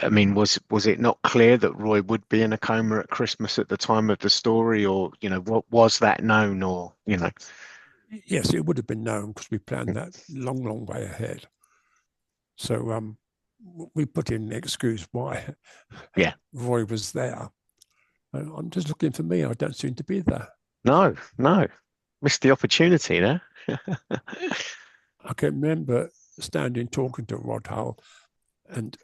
I mean, was it not clear that Roy would be in a coma at Christmas at the time of the story, or what was that known, or Yes, it would have been known because we planned that long, long way ahead. So we put in the excuse why Roy was there. I'm just looking for me. I don't seem to be there. No, missed the opportunity there. I can remember standing talking to Rod Hull, and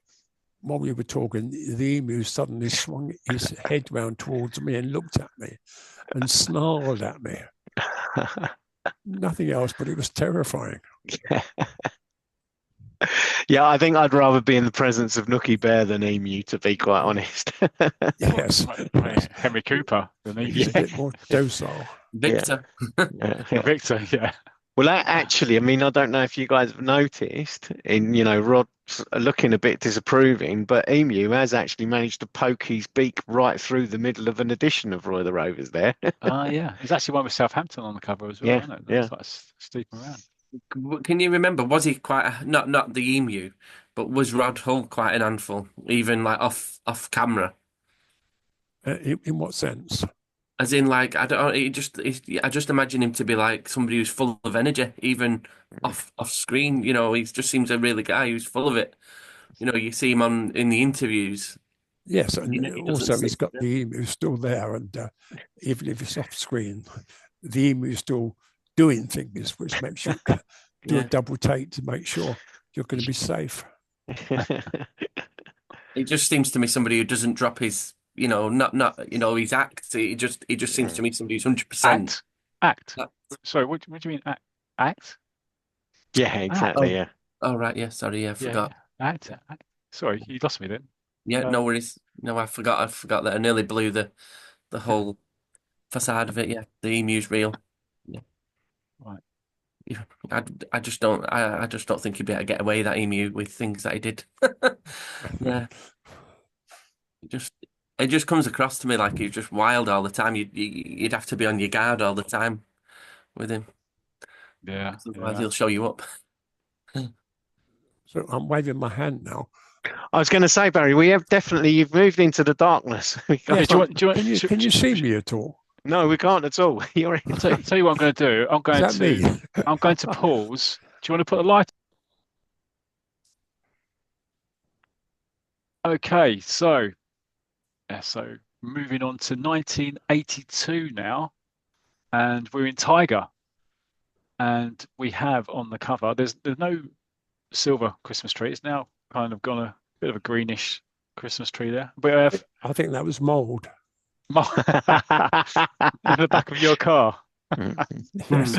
while we were talking, the emu suddenly swung his head round towards me and looked at me and snarled at me. Nothing else, but it was terrifying. Yeah, I think I'd rather be in the presence of Nookie Bear than Emu, to be quite honest. Yes. Henry Cooper, He's a bit more docile. Victor. Victor, yeah. Well, actually, I mean, I don't know if you guys have noticed, Rod's looking a bit disapproving, but Emu has actually managed to poke his beak right through the middle of an edition of Roy the Rovers there. Yeah. There's actually one with Southampton on the cover as well, isn't it? That's like steeping around. Can you remember? Was he quite not the emu, but was Rod Hull quite an handful, even like off camera? In what sense? As in, like, I don't. I just imagine him to be like somebody who's full of energy, even off screen. He just seems a really guy who's full of it. You see him in the interviews. Yes, and He also doesn't he's got sit the emu still there, and even if it's off screen, the emu is still doing things, which makes you do a double take to make sure you're going to be safe. It just seems to me somebody who doesn't drop his, not his act. It just seems to me somebody who's 100%. Act. Sorry, what do you mean act? Yeah, exactly. Yeah. Oh right, yeah. Sorry, yeah, I forgot. Act. Sorry, you lost me then. Yeah, no worries. No, I forgot that I nearly blew the whole facade of it. Yeah, the emu's real. Yeah. Right. Yeah, I just don't think he'd be able to get away, that emu, with things that he did. Yeah. It just comes across to me like he's just wild all the time. You'd have to be on your guard all the time with him. Yeah. Otherwise he'll show you up. So I'm waving my hand now. I was going to say, Barry, you've moved into the darkness. Yes, can you see me at all? No, we can't at all. You're in. Tell you what I'm going to do. I'm going to pause. Do you want to put a light Okay, so moving on to 1982 now, and we're in Tiger, and we have on the cover. There's no silver Christmas tree. It's now kind of gone a bit of a greenish Christmas tree there. We have I think that was mold. in the back of your car. Yes.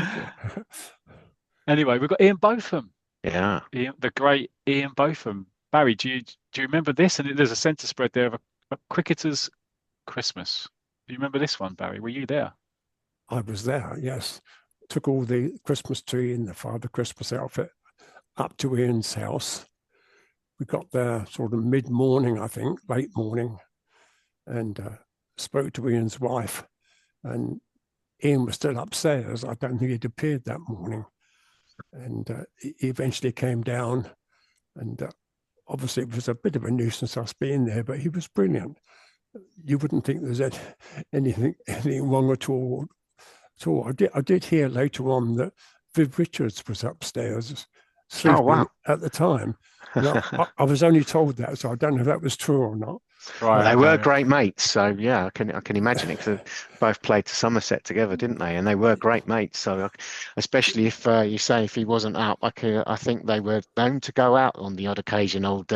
Anyway, we've got Ian Botham, Yeah. The great Ian Botham. Barry, do you remember this? And there's a centre spread there of a cricketer's Christmas. Do you remember this one, Barry? Were you there? I was there, yes. Took all the Christmas tree in the Father Christmas outfit up to Ian's house. We got there sort of mid-morning, I think, late morning, and spoke to Ian's wife. And Ian was still upstairs. I don't think he'd appeared that morning. And he eventually came down, and obviously it was a bit of a nuisance us being there, but he was brilliant. You wouldn't think there's anything wrong at all. I did hear later on that Viv Richards was upstairs Oh, sleeping wow. at the time. I was only told that, so I don't know if that was true or not. Well, they Right. were Okay. great mates, so yeah, I can imagine it because they both played to Somerset together, didn't they? And they were great mates. So, especially if you say if he wasn't up, I think they were known to go out on the odd occasion, old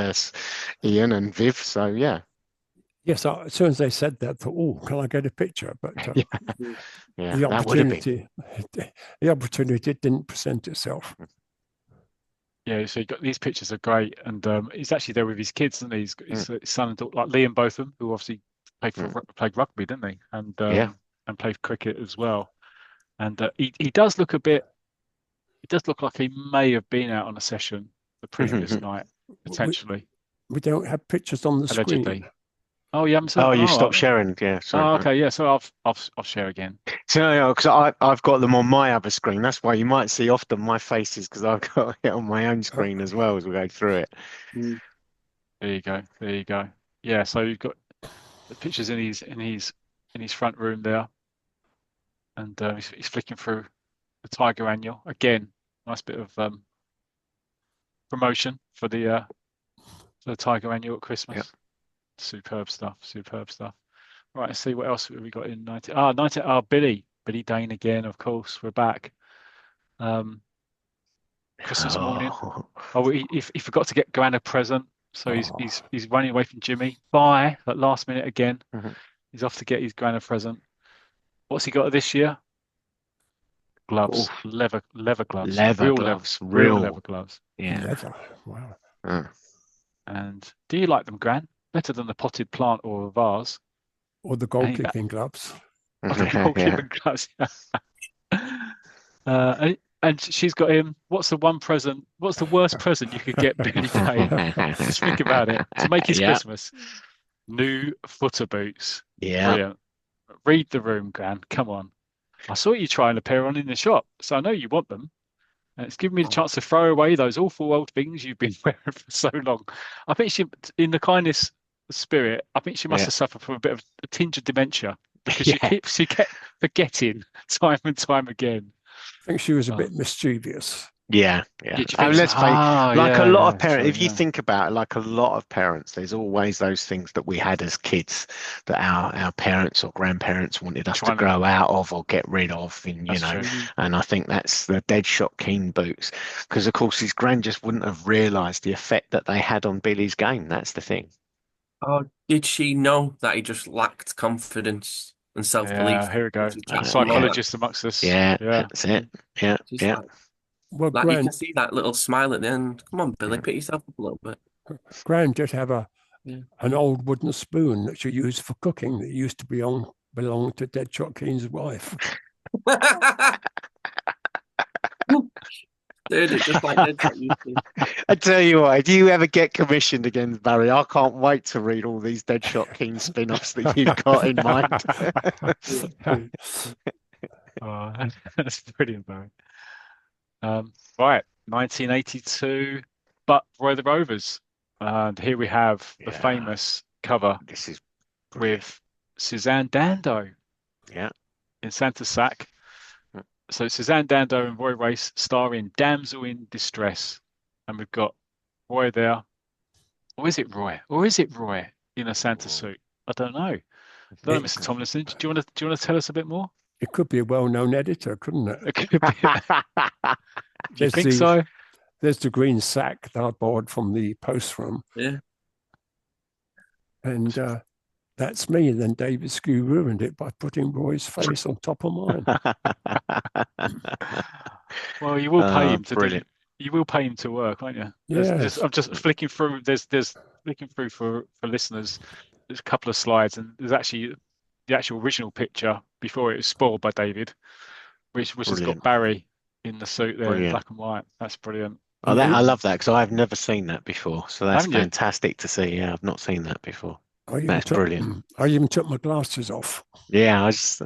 Ian and Viv. So yeah, Yes, as soon as they said that, I thought, "Oh, can I get a picture?" But yeah, yeah, the that would have been. opportunity didn't present itself. Yeah, so you got these pictures are great, and he's actually there with his kids, and he's got Mm, his son and daughter, like Liam Botham, who obviously mm, played rugby, didn't he? yeah. And played cricket as well. And he does look a bit. He does look like he may have been out on a session the previous night, We, potentially, we don't have pictures on the screen. allegedly. Oh, you haven't Oh, said. you Oh, stopped sharing. Yeah, sorry. oh, okay, yeah. So I'll share again. So, because I've got them on my other screen. That's why you might see often my faces because I've got it on my own Uh, screen as well as we go through it. There you go. There you go. Yeah. So you've got the pictures in his front room there, and he's flicking through the Tiger Annual again. Nice bit of promotion for the Tiger Annual at Yeah. Christmas. Superb stuff. Superb stuff. Right. Let's see what else have we got in 90. Billy Dane again. Of course, we're back. Um, Christmas morning. Oh. Oh, he forgot to get Gran a present, so he's running away from Jimmy. Bye. At last minute again. Mhm. He's off to get his Gran a present. What's he got this year? Gloves, Oof. leather gloves, Leather gloves, real leather real. gloves. Yeah. leather. Wow. Uh, And do you like them, Gran? Better than the potted plant or a vase. Or the And he, goalkeeping gloves. or the yeah. goalkeeping gloves. And she's got him. What's the one present? What's the worst present you could get Billy Dane? Just think about it. To make his Yeah. Christmas, new footer boots. Yeah. Brilliant. Read the room, Gran. Come on. I saw you trying a pair on in the shop, so I know you want them. And it's given me the chance to throw away those awful old things you've been wearing for so long. I think she, in the kindness spirit, I think she must Yeah. have suffered from a bit of a tinge of dementia because Yeah. she kept forgetting time and time again. I think she was a Oh, bit mischievous. Yeah, yeah. did you think so? Let's face, Ah, like a yeah, lot of yeah, parents, true, if you yeah. think about it, like a lot of parents, there's always those things that we had as kids that our parents or grandparents wanted us to Trying to, grow out of or get rid of, and that's true. and I think that's the dead shot keen boots, because of course his grand just wouldn't have realised the effect that they had on Billy's game. That's the thing. Oh, did she know that he just lacked confidence and Yeah, self-belief? here we go. She's The chatting along Yeah, that. psychologist amongst us. yeah, Yeah. that's it. Yeah, She's yeah. Well, like you can see that little smile at the end. Come on, Billy, Yeah. pick yourself up a little bit. Gran did have Yeah. an old wooden spoon that she used for cooking that used to belong to Deadshot Keen's wife. Dude, it's just like Deadshot used to. I tell you what, if you ever get commissioned again, Barry, I can't wait to read all these Deadshot Keen spin-offs that you've got in mind. Oh, that's brilliant, Barry. Right, 1982, but Roy the Rovers. And here we have the Yeah, famous cover this is brilliant. with Suzanne Dando Yeah. in Santa Sack. So Suzanne Dando and Roy Race star in Damsel in Distress. And we've got Roy there Or is it Roy? Or is it Roy in a Santa suit? I don't know. I don't know, It, Mr. Tomlinson. Do you want to tell us a bit more? it could be a well-known editor, couldn't it? It could be. Do you There's think the so? there's the green sack that I borrowed from the post room, Yeah. and that's me. And then David Skew ruined it by putting Roy's face on top of mine. Well, you will pay him to do. Brilliant. You will pay him to work, won't you? Yes. I'm just flicking through. There's flicking through for listeners. There's a couple of slides, and there's actually the actual original picture before it was spoiled by David, which has got Brilliant. Barry in the suit there in Brilliant. black and white. That's brilliant. Oh, I love that because I've never seen that before. So that's Haven't you? fantastic to see. Yeah, I've not seen that before. I even That's took, brilliant. I even took my glasses off. Yeah, I just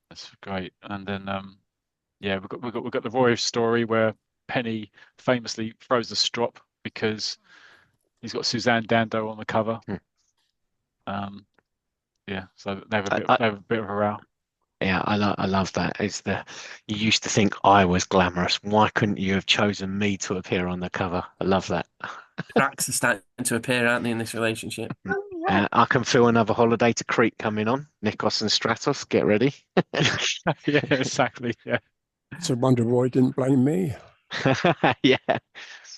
That's great. And then yeah, we've got the Roy story where Penny famously throws the strop because he's got Suzanne Dando on the cover. Yeah, so they have a bit of a row. yeah, I love that. You used to think I was glamorous. Why couldn't you have chosen me to appear on the cover? I love that. Cracks are starting to appear, aren't they, in this relationship? I can feel another holiday to Crete coming on. Nikos and Stratos, get ready. Yeah, exactly. Yeah. So wonder Roy didn't blame me. Yeah.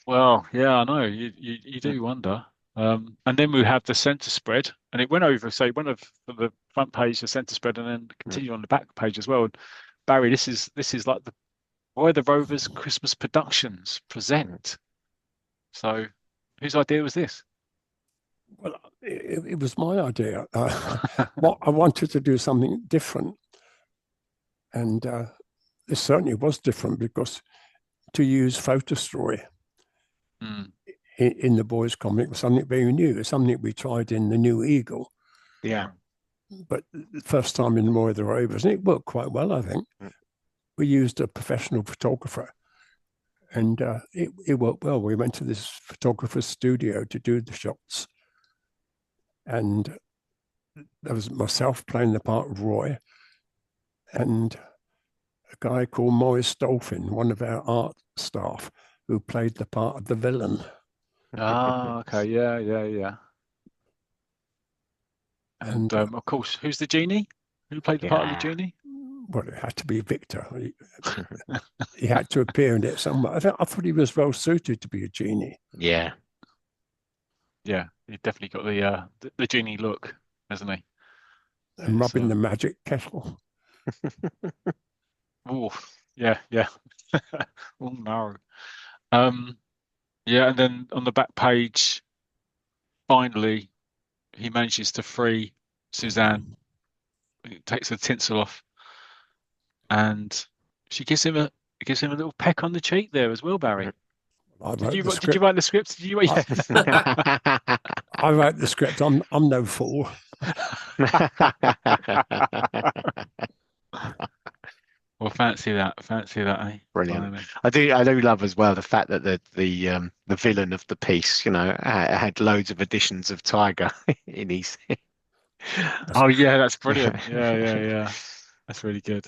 Well, yeah, I know. You do wonder. And then we have the centre spread, and it went over. So it went over for the front page, the centre spread, and then continue on the back page as well. And Barry, this is like the Roy the Rovers Christmas Productions present. So, whose idea was this? Well, it was my idea. What I wanted to do something different, and this certainly was different because to use photo story in the boys' comic was something very new, something we tried in the New Eagle. Yeah. But the first time in Roy the Rovers, and it worked quite well, I think. We used a professional photographer, and it worked well. We went to this photographer's studio to do the shots, and there was myself playing the part of Roy, and a guy called Maurice Dolphin, one of our art staff, who played the part of the villain. Ah, okay, yeah. And of course, who's the genie? Who played the part of the genie? Well, it had to be Victor. He had to appear in it somewhere. I thought he was well suited to be a genie. Yeah. Yeah, he definitely got the genie look, hasn't he? And rubbing the magic kettle. Oh, yeah. Oh no. Yeah, and then on the back page, finally, he manages to free Suzanne. He takes the tinsel off, and she gives him a little peck on the cheek there as well, Barry. Did you write the script? Did you? Yeah. I wrote the script. I'm no fool. Well, fancy that, eh? Brilliant. I do love as well the fact that the villain of the piece, had loads of editions of Tiger in his. Oh yeah, that's brilliant. Yeah. That's really good.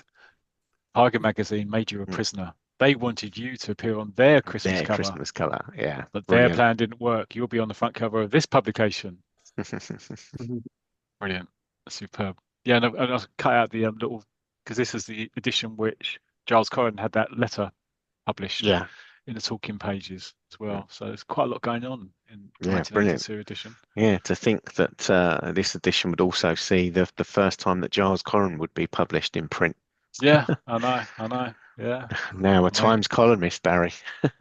Tiger magazine made you a prisoner. They wanted you to appear on their Christmas cover. Yeah. But their plan didn't work. You'll be on the front cover of this publication. Brilliant. Superb. Yeah, and I'll cut out the little, because this is the edition which Giles Corran had that letter published in the talking pages as well. So there's quite a lot going on in the 1982 edition. Yeah, to think that this edition would also see the first time that Giles Corran would be published in print. Yeah, I know. Yeah. Now a Times columnist, Barry.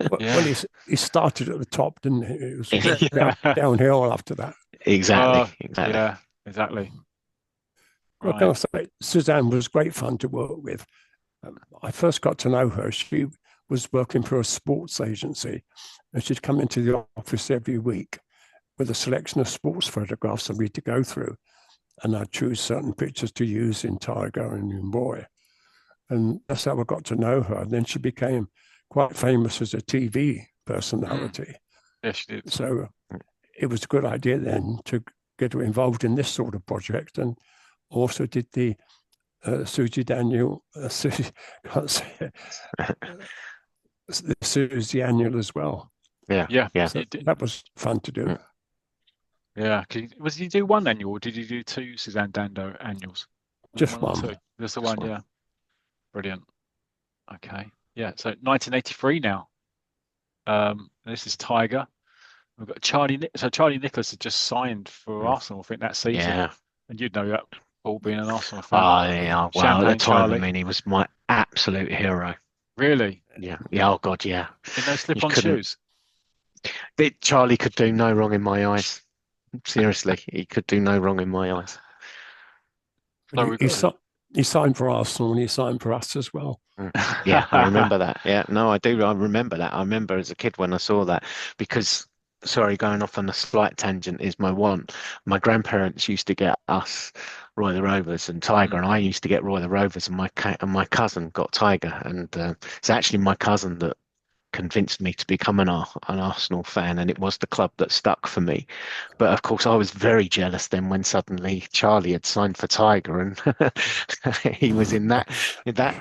Well, he started at the top, didn't he? It was downhill after that. Exactly. Yeah, exactly. Right. Well, can I say, Suzanne was great fun to work with. I first got to know her. She was working for a sports agency, and she'd come into the office every week with a selection of sports photographs for me to go through. And I'd choose certain pictures to use in Tiger and in Roy. And that's how I got to know her. And then she became quite famous as a TV personality. Yes, she did. So it was a good idea then to get her involved in this sort of project, and also did the Susie Annual as well. Yeah, Yeah, yeah. So you did. that was fun to do. Mm. Yeah, did you do one annual, or did you do two Suzanne Dando annuals? Was it Just one or one. two? Just the That's one, one. yeah. Brilliant. Okay. Yeah, so 1983 now. This is Tiger. We've got So Charlie Nicholas had just signed for Mm. Arsenal, I think, that season. Yeah. And you'd know that, all being an Arsenal fan. Oh, yeah. Well, at the Champagne time, I Charlie. mean, he was my absolute hero. Really? Yeah. Yeah. Oh God, yeah. In those You slip-on couldn't. shoes? Charlie could do no wrong in my eyes. Seriously, he could do no wrong in my eyes. So He, we've he, got. si- he signed for Arsenal and he signed for us as well. Mm. Yeah, I remember that. Yeah, no, I do. I remember that. I remember as a kid when I saw that because, sorry, going off on a slight tangent is my one. My grandparents used to get us Roy the Rovers and Tiger, and I used to get Roy the Rovers, and my cousin got Tiger, and it's actually my cousin that convinced me to become an Arsenal fan, and it was the club that stuck for me. But of course, I was very jealous then when suddenly Charlie had signed for Tiger, and he was in that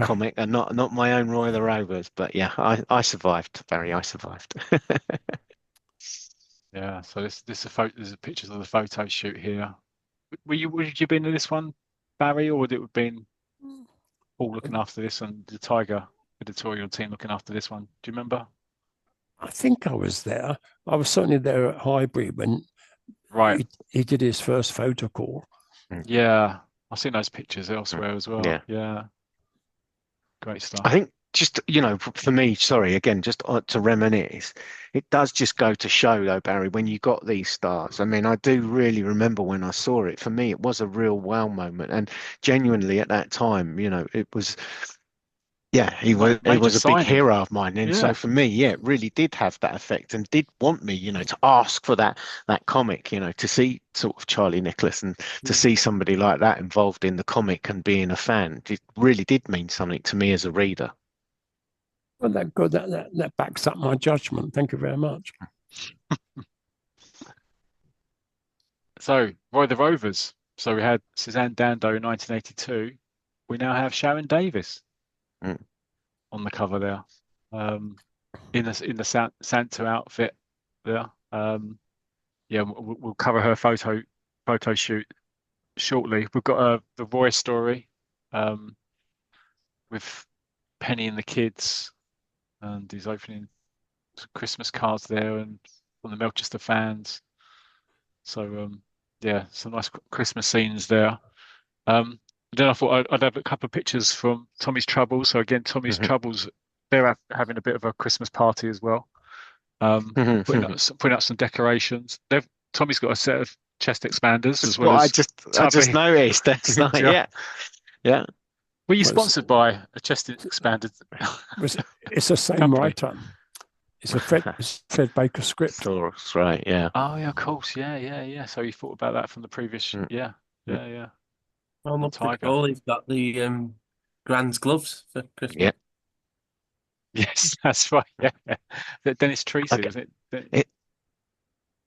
comic, and not my own Roy the Rovers. But yeah, I survived, Barry. I survived. Yeah, so this a photo. There's pictures of the photo shoot here. Would you been in this one, Barry, or would it have been Paul looking after this and the Tiger editorial team looking after this one? Do you remember? I think I was there. I was certainly there at Highbury when Right. he did his first photo call. Yeah, I've seen those pictures Mm. elsewhere as well. Yeah. Yeah, great I stuff. think just, for me, sorry, again, just to reminisce, it does just go to show, though, Barry, when you got these stars. I mean, I do really remember when I saw it. For me, it was a real wow moment. And genuinely at that time, it was, yeah, he Major was a big signing. hero of mine. And so Yeah. for me, yeah, it really did have that effect and did want me, to ask for that comic, to see sort of Charlie Nicholas and to see somebody like that involved in the comic and being a fan. It really did mean something to me as a reader. Well, that good. That backs up my judgment. Thank you very much. So Roy the Rovers. So we had Suzanne Dando in 1982. We now have Sharon Davis Mm. on the cover there, in the Santa outfit there. Yeah, we'll cover her photo shoot shortly. We've got the Roy story, um, with Penny and the kids, and he's opening some Christmas cards there, and from the Melchester fans. So yeah, some nice Christmas scenes there. Then I thought I'd have a couple of pictures from Tommy's Troubles. So again, Tommy's Mhm. Troubles, they're having a bit of a Christmas party as well. Putting up some decorations. Tommy's got a set of chest expanders as well Well, I as just Tubby. noticed. That's like, Yeah. yeah, yeah. Were you Well, sponsored by a chest expanded It's the same company? writer. It's Fred Baker script. That's right. Yeah. Oh yeah, of course. Yeah. So you thought about that from the previous. Mm. Yeah. Mm. Well, look, Tiger. oh, he's got the Grand's gloves for Christmas. Yeah. Yes, that's right. Yeah. Dennis Tracy, Okay. was it?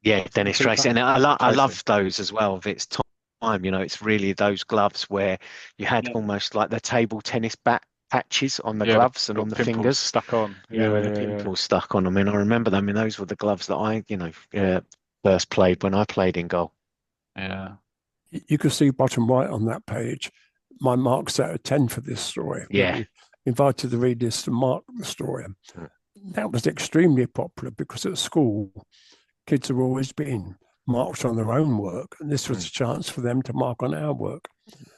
Yeah, Dennis Keep Tracy, up. and I Tracy. love those as well. Of its time, it's really those gloves where you had Yeah. almost like the table tennis bat patches on the Yeah, gloves and little on the pimples fingers. stuck on. Yeah, with the Yeah. pimples stuck on them. And I remember them. I mean, those were the gloves that I, first played when I played in goal. Yeah. You can see bottom right on that page. My marks out of 10 for this story. Yeah. We invited the readers to mark the story. Mm. That was extremely popular because at school, kids have always been marked on their own work, and this was a chance for them to mark on our work.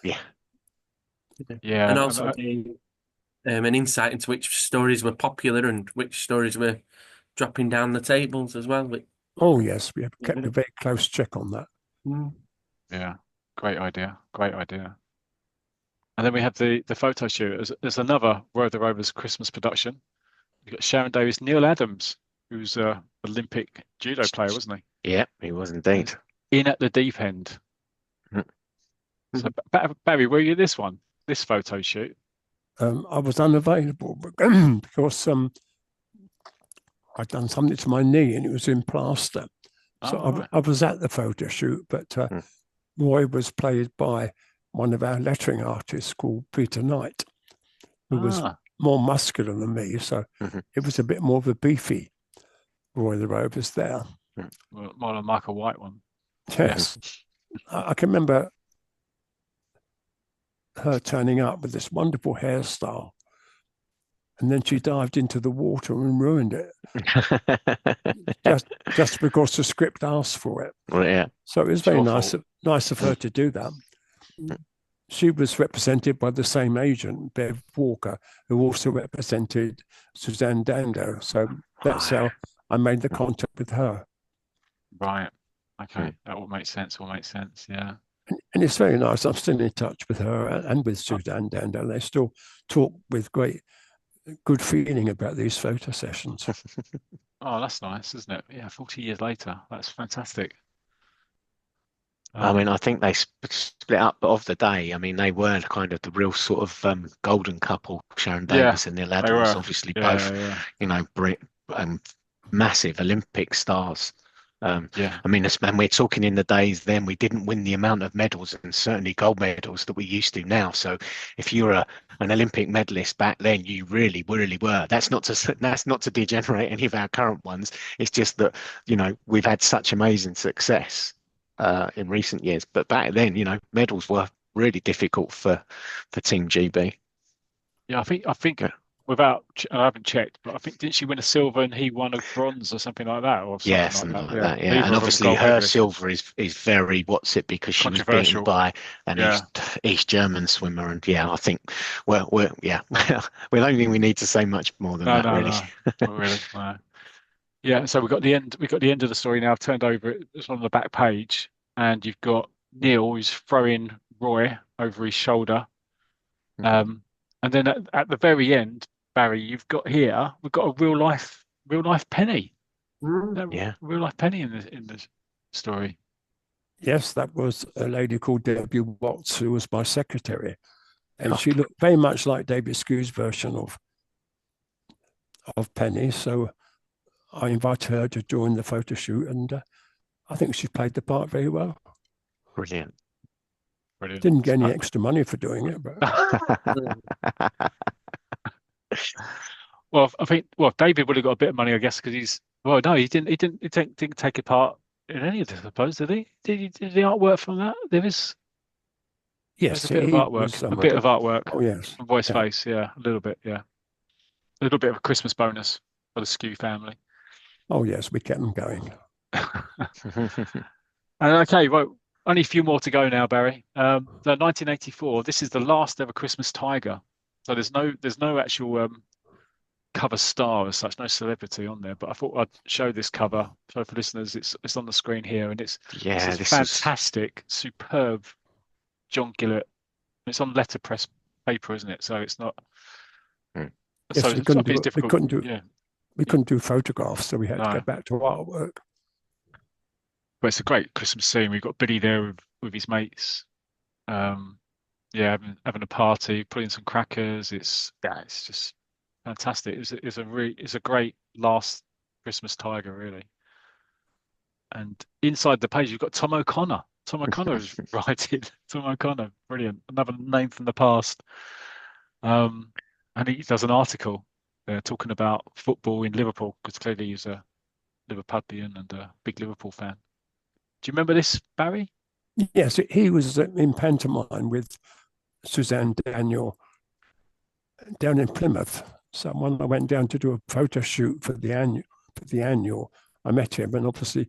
Yeah. Yeah. And also an insight into which stories were popular and which stories were dropping down the tables as well. Oh, yes, we have kept a very close check on that. Yeah. Great idea. And then we have the photo shoot. There's another Roy of the Rovers Christmas production. You've got Sharon Davis, Neil Adams, who's a Olympic judo player, wasn't he? Yeah, he was indeed. In at the deep end. Mm. So Barry, were you this photo shoot? I was unavailable because I'd done something to my knee and it was in plaster. So right. I was at the photo shoot, but Roy was played by one of our lettering artists called Peter Knight, who was more muscular than me. So it was a bit more of a beefy Roy the Rovers there. More than a Michael White one. Yes. I can remember her turning up with this wonderful hairstyle, and then she dived into the water and ruined it just because the script asked for it. Well, yeah. So it was very nice of her to do that. She was represented by the same agent, Bev Walker, who also represented Suzanne Dando. So that's how I made the contact with her. Right. Okay. That all makes sense. Yeah. And it's very nice. I'm still in touch with her and with Suzanne Dando. They still talk with good feeling about these photo sessions. Oh, that's nice, isn't it? Yeah, 40 years later. That's fantastic. I mean, I think they split up of the day. I mean, they were kind of the real sort of golden couple, Sharon Davis and Neil Adams, obviously both, massive Olympic stars. I mean, and we're talking in the days then we didn't win the amount of medals and certainly gold medals that we used to now. So if you're an Olympic medalist back then, you really were. That's not to degenerate any of our current ones. It's just that, we've had such amazing success in recent years. But back then, medals were really difficult for Team GB. Yeah, I think I haven't checked, but I think didn't she win a silver and he won a bronze or something like that, or something like that. Yeah. And obviously her silver is very because she was beaten by an East German swimmer, and I think we don't think we need to say much more than really. Not really. No. Yeah, so we got the end of the story now. I've turned over it's on the back page, and you've got Neil who's throwing Roy over his shoulder. And then at the very end, Barry, we've got a real life Penny. Real life Penny in the story. Yes, that was a lady called Debbie Watts, who was my secretary, and she looked very much like David Skew's version of Penny. So I invited her to join the photo shoot, and I think she played the part very well. Brilliant. Didn't get any extra money for doing it, but well, I think David would have got a bit of money, I guess, because he didn't take a part in any of this, I suppose, did he? Did the artwork from that? There's a bit of artwork. Oh yes, from Voice Face, a little bit, a little bit of a Christmas bonus for the Skew family. Oh yes, we kept them going. And okay, well, only a few more to go now, Barry. The 1984. This is the last ever Christmas Tiger. So there's no actual cover star as such, no celebrity on there. But I thought I'd show this cover. So for listeners, it's on the screen here, and it's fantastic, superb John Gillett. It's on letterpress paper, isn't it? So it's not. Yes, so we couldn't do photographs, so we had to go back to artwork. But it's a great Christmas scene. We've got Billy there with his mates, having a party, putting some crackers. It's just fantastic. It's a great last Christmas Tiger, really. And inside the page, you've got Tom O'Connor. Tom O'Connor is writing. Tom O'Connor, brilliant. Another name from the past. And he does an article talking about football in Liverpool, because clearly he's a Liverpudlian and a big Liverpool fan. Do you remember this, Barry? Yes, he was in pantomime with Suzanne Daniel down in Plymouth. So when I went down to do a photo shoot for the annual, I met him, and obviously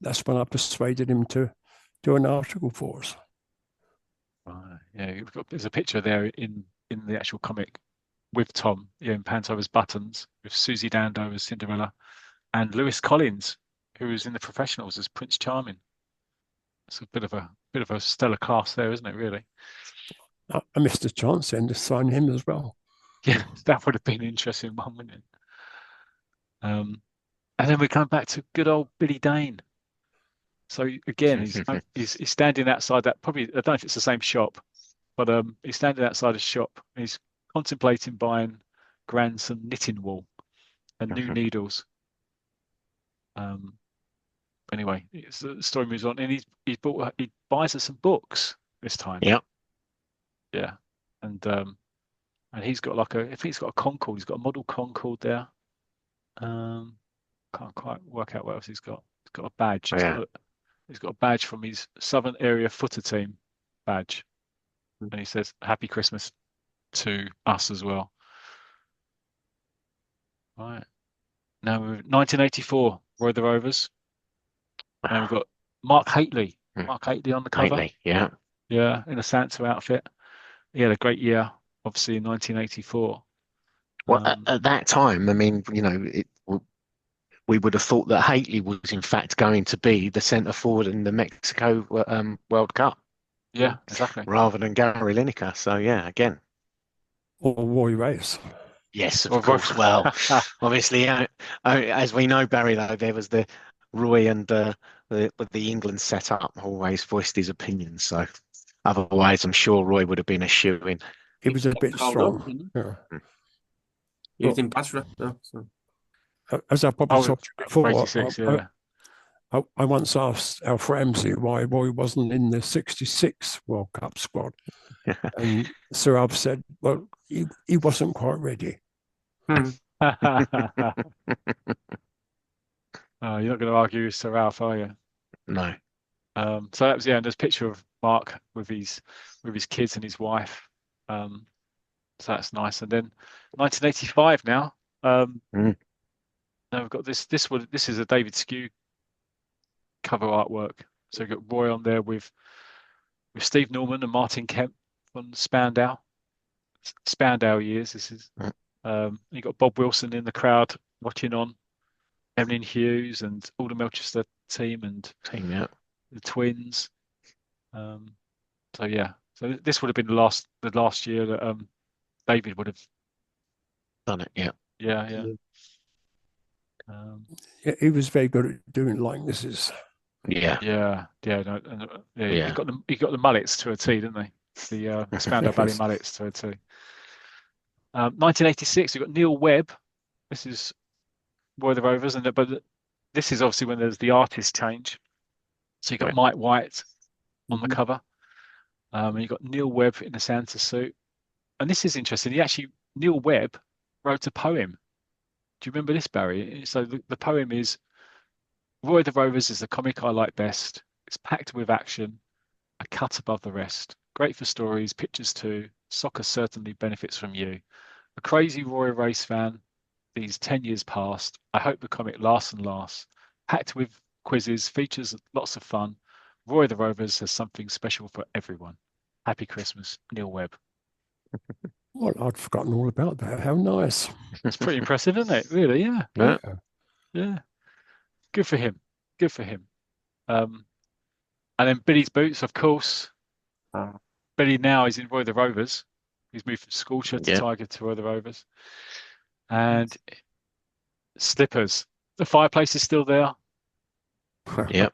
that's when I persuaded him to do an article for us. Right. Yeah, there's a picture there in the actual comic with Tom, in panto's buttons, with Susie Dando as Cinderella, and Lewis Collins, who was in the professionals as Prince Charming. It's a bit of a stellar cast there, isn't it? Really. I missed a chance then to sign him as well. Yeah, that would have been an interesting one, wouldn't it? And then we come back to good old Billy Dane. So again, he's standing outside that. Probably I don't know if it's the same shop, but he's standing outside a shop. He's contemplating buying grandson knitting wool and new needles. Anyway, the story moves on, and he buys us some books this time. Yeah, and he's got he's got a Concorde. He's got a model Concorde there. can't quite work out what else he's got. He's got a badge. Yeah. He's got a badge from his Southern Area Footer Team badge, and he says "Happy Christmas" to us as well. Right. Now, 1984, Roy the Rovers. And we've got Mark Haitley. Mark Haitley on the cover. Haitley, yeah. Yeah, in a Santa outfit. He had a great year, obviously, in 1984. Well, at that time, I mean, we would have thought that Haitley was in fact going to be the centre forward in the Mexico World Cup. Yeah, exactly. Rather than Gary Lineker. So yeah, again. Or Roy Race. Yes, of course. Well, obviously, as we know, Barry, though, there was the Roy and the England setup always voiced his opinion. So otherwise, I'm sure Roy would have been a shoe-in. He was a bit strong. Yeah. He was in Basra, though. So. As I probably told you before, 86, yeah. I once asked Alf Ramsey why Roy wasn't in the '66 World Cup squad. And Sir Alf said, well, he wasn't quite ready. You're not going to argue with Sir Alf, are you? No. So that was, and there's a picture of Mark with his kids and his wife. So that's nice. And then 1985 now. Now we've got this is a David Skew cover artwork. So we've got Roy on there with Steve Norman and Martin Kemp from Spandau years. This is you got Bob Wilson in the crowd watching on, Emlyn Hughes and all the Melchester team and yeah. the Twins. So yeah, so this would have been the last year that David would have done it. Yeah. Yeah. Yeah, he was very good at doing likenesses. Yeah. Yeah. He got the mullets to a T, didn't he? The Spandau Ballet mullets to a T. 1986, we've got Neil Webb. This is Roy the Rovers, but this is obviously when there's the artist change. So you got Mike White on the cover, and you got Neil Webb in a Santa suit. And this is interesting. Neil Webb wrote a poem. Do you remember this, Barry? So the poem is, Roy the Rovers is the comic I like best. It's packed with action, a cut above the rest. Great for stories, pictures too. Soccer certainly benefits from you. A crazy Roy race fan, these 10 years past. I hope the comic lasts and lasts. Packed with quizzes, features, lots of fun. Roy the Rovers has something special for everyone. Happy Christmas, Neil Webb. Well, I'd forgotten all about that. How nice. It's pretty impressive, isn't it? Really, yeah. Yeah. Good for him. And then Billy's boots, of course. Billy now is in Roy the Rovers. He's moved from Scorcher to Tiger to Roy the Rovers. And slippers. The fireplace is still there. Yep.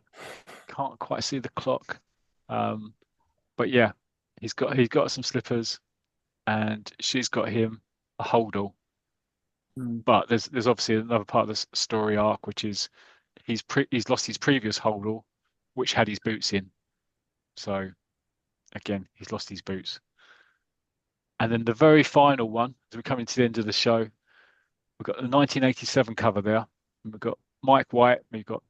Can't quite see the clock. But yeah, he's got some slippers. And she's got him a holdall. But there's obviously another part of the story arc, which is he's lost his previous holdall, which had his boots in. So again, he's lost his boots. And then the very final one, as we're coming to the end of the show, we've got the 1987 cover there. And we've got Mike White, we've got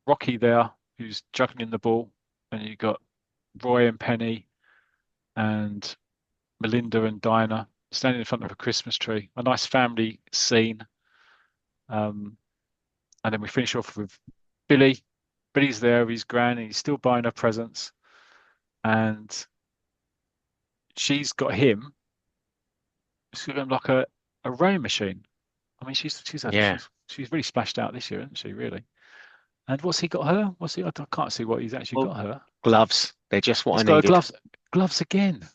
Rocky there, who's juggling the ball, and you've got Roy and Penny and Melinda and Dinah standing in front of a Christmas tree. A nice family scene. And then we finish off with Billy. Billy's there, he's grand, he's still buying her presents. And she's got him like a rowing machine. I mean, she's really splashed out this year, isn't she, really? And what's he got her? I can't see what he's actually got her. Gloves. They're just what I needed. Gloves again.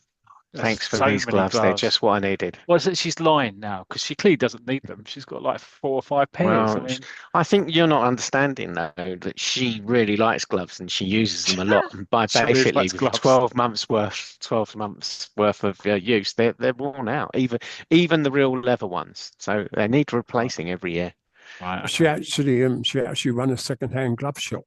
Thanks for these gloves. They're just what I needed. Well, is it she's lying now because she clearly doesn't need them. She's got like 4 or 5 pairs. Well, I think you're not understanding though that she really likes gloves and she uses them a lot. And by basically 12 months worth of use, they're worn out. Even the real leather ones. So they need replacing every year. Right. She actually run a second-hand glove shop.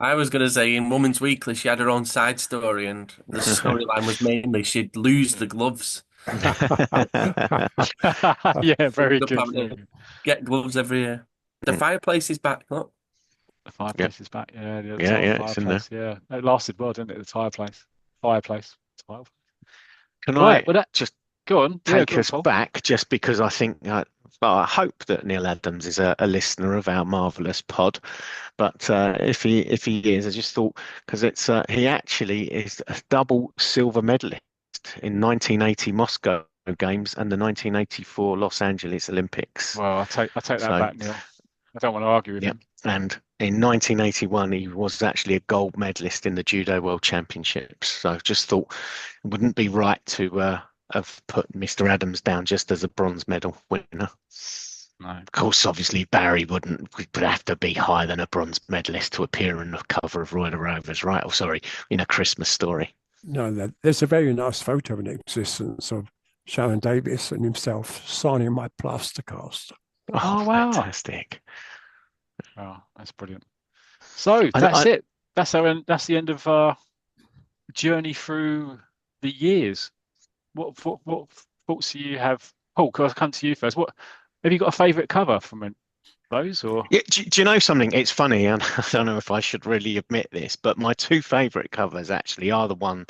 I was going to say in Woman's Weekly, she had her own side story, and the storyline was mainly she'd lose the gloves Yeah, very Up good, having very to good. get gloves every year. The fireplace is back. Look. The Yeah, fireplace is back. Yeah, the yeah, old yeah, it's in there. fireplace. Yeah, it lasted well, didn't it? The fireplace, fireplace. Tile. Can Right. I Well, that just go on. Yeah, take go on, us Paul. back just because I think, well, I hope that Neil Adams is a listener of our marvelous pod. But if he is, I just thought because it's he actually is a double silver medalist in 1980 Moscow Games and the 1984 Los Angeles Olympics. Well, I take that So back, Neil. I don't want to argue with yeah, him. and in 1981 he was actually a gold medalist in the Judo World Championships. So just thought it wouldn't be right to have put Mr. Adams down just as a bronze medal winner. No. Of course, obviously Barry would have to be higher than a bronze medalist to appear on the cover of Royal Rovers, right? Or sorry, in A Christmas Story. No, there's a very nice photo in existence of Sharon Davis and himself signing my plaster cast. Oh, Oh wow. fantastic! Oh, that's brilliant. So I, that's I, it. That's the end of our journey through the years. What thoughts do you have? Paul, can I come to you first? What have you got a favourite cover from those or? Yeah, do you know something? It's funny, and I don't know if I should really admit this, but my two favourite covers actually are the one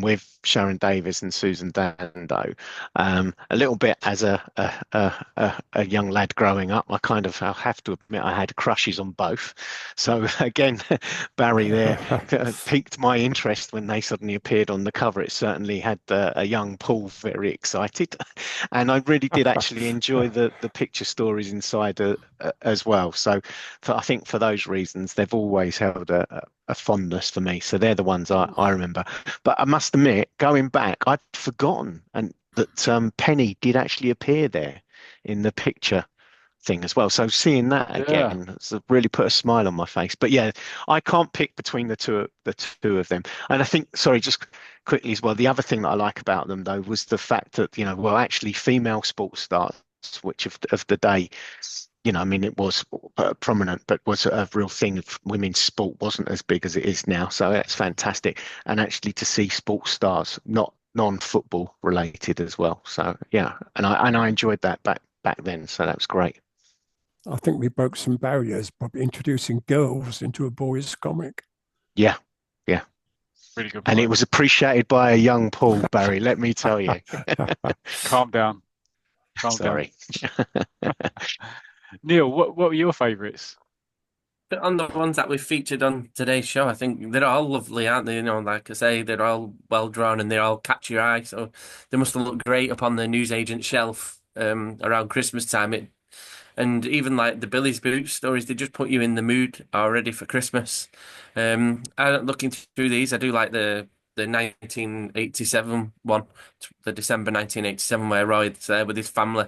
with Sharon Davis and Susan Dando. A little bit as a young lad growing up, I'll have to admit I had crushes on both. So again, Barry there piqued my interest when they suddenly appeared on the cover. It certainly had a young Paul very excited, and I really did actually enjoy the picture stories inside as well. So I think for those reasons, they've always held a fondness for me. So they're the ones I remember. But I must admit, going back, I'd forgotten and that Penny did actually appear there in the picture thing as well. So seeing that Yeah. again has really put a smile on my face. But yeah, I can't pick between the two of them. And I think, sorry, just quickly as well, the other thing that I like about them though was the fact that, well, actually female sports stars, which of the day, I mean, it was prominent, but was a real thing of women's sport wasn't as big as it is now. So that's fantastic. And actually to see sports stars, not non-football related as well. So yeah, and I enjoyed that back then. So that was great. I think we broke some barriers by introducing girls into a boys' comic. Yeah, yeah. Really good And it point. was appreciated by a young Paul, Barry, let me tell you. Calm down. Calm down. Sorry. Neil, what were your favourites? But on the ones that we've featured on today's show, I think they're all lovely, aren't they? Like I say, they're all well drawn and they all catch your eye. So they must have looked great up on the newsagent shelf around Christmas time. And even like the Billy's Boots stories, they just put you in the mood already for Christmas. Looking through these, I do like the 1987 one, the December 1987, where Roy's there with his family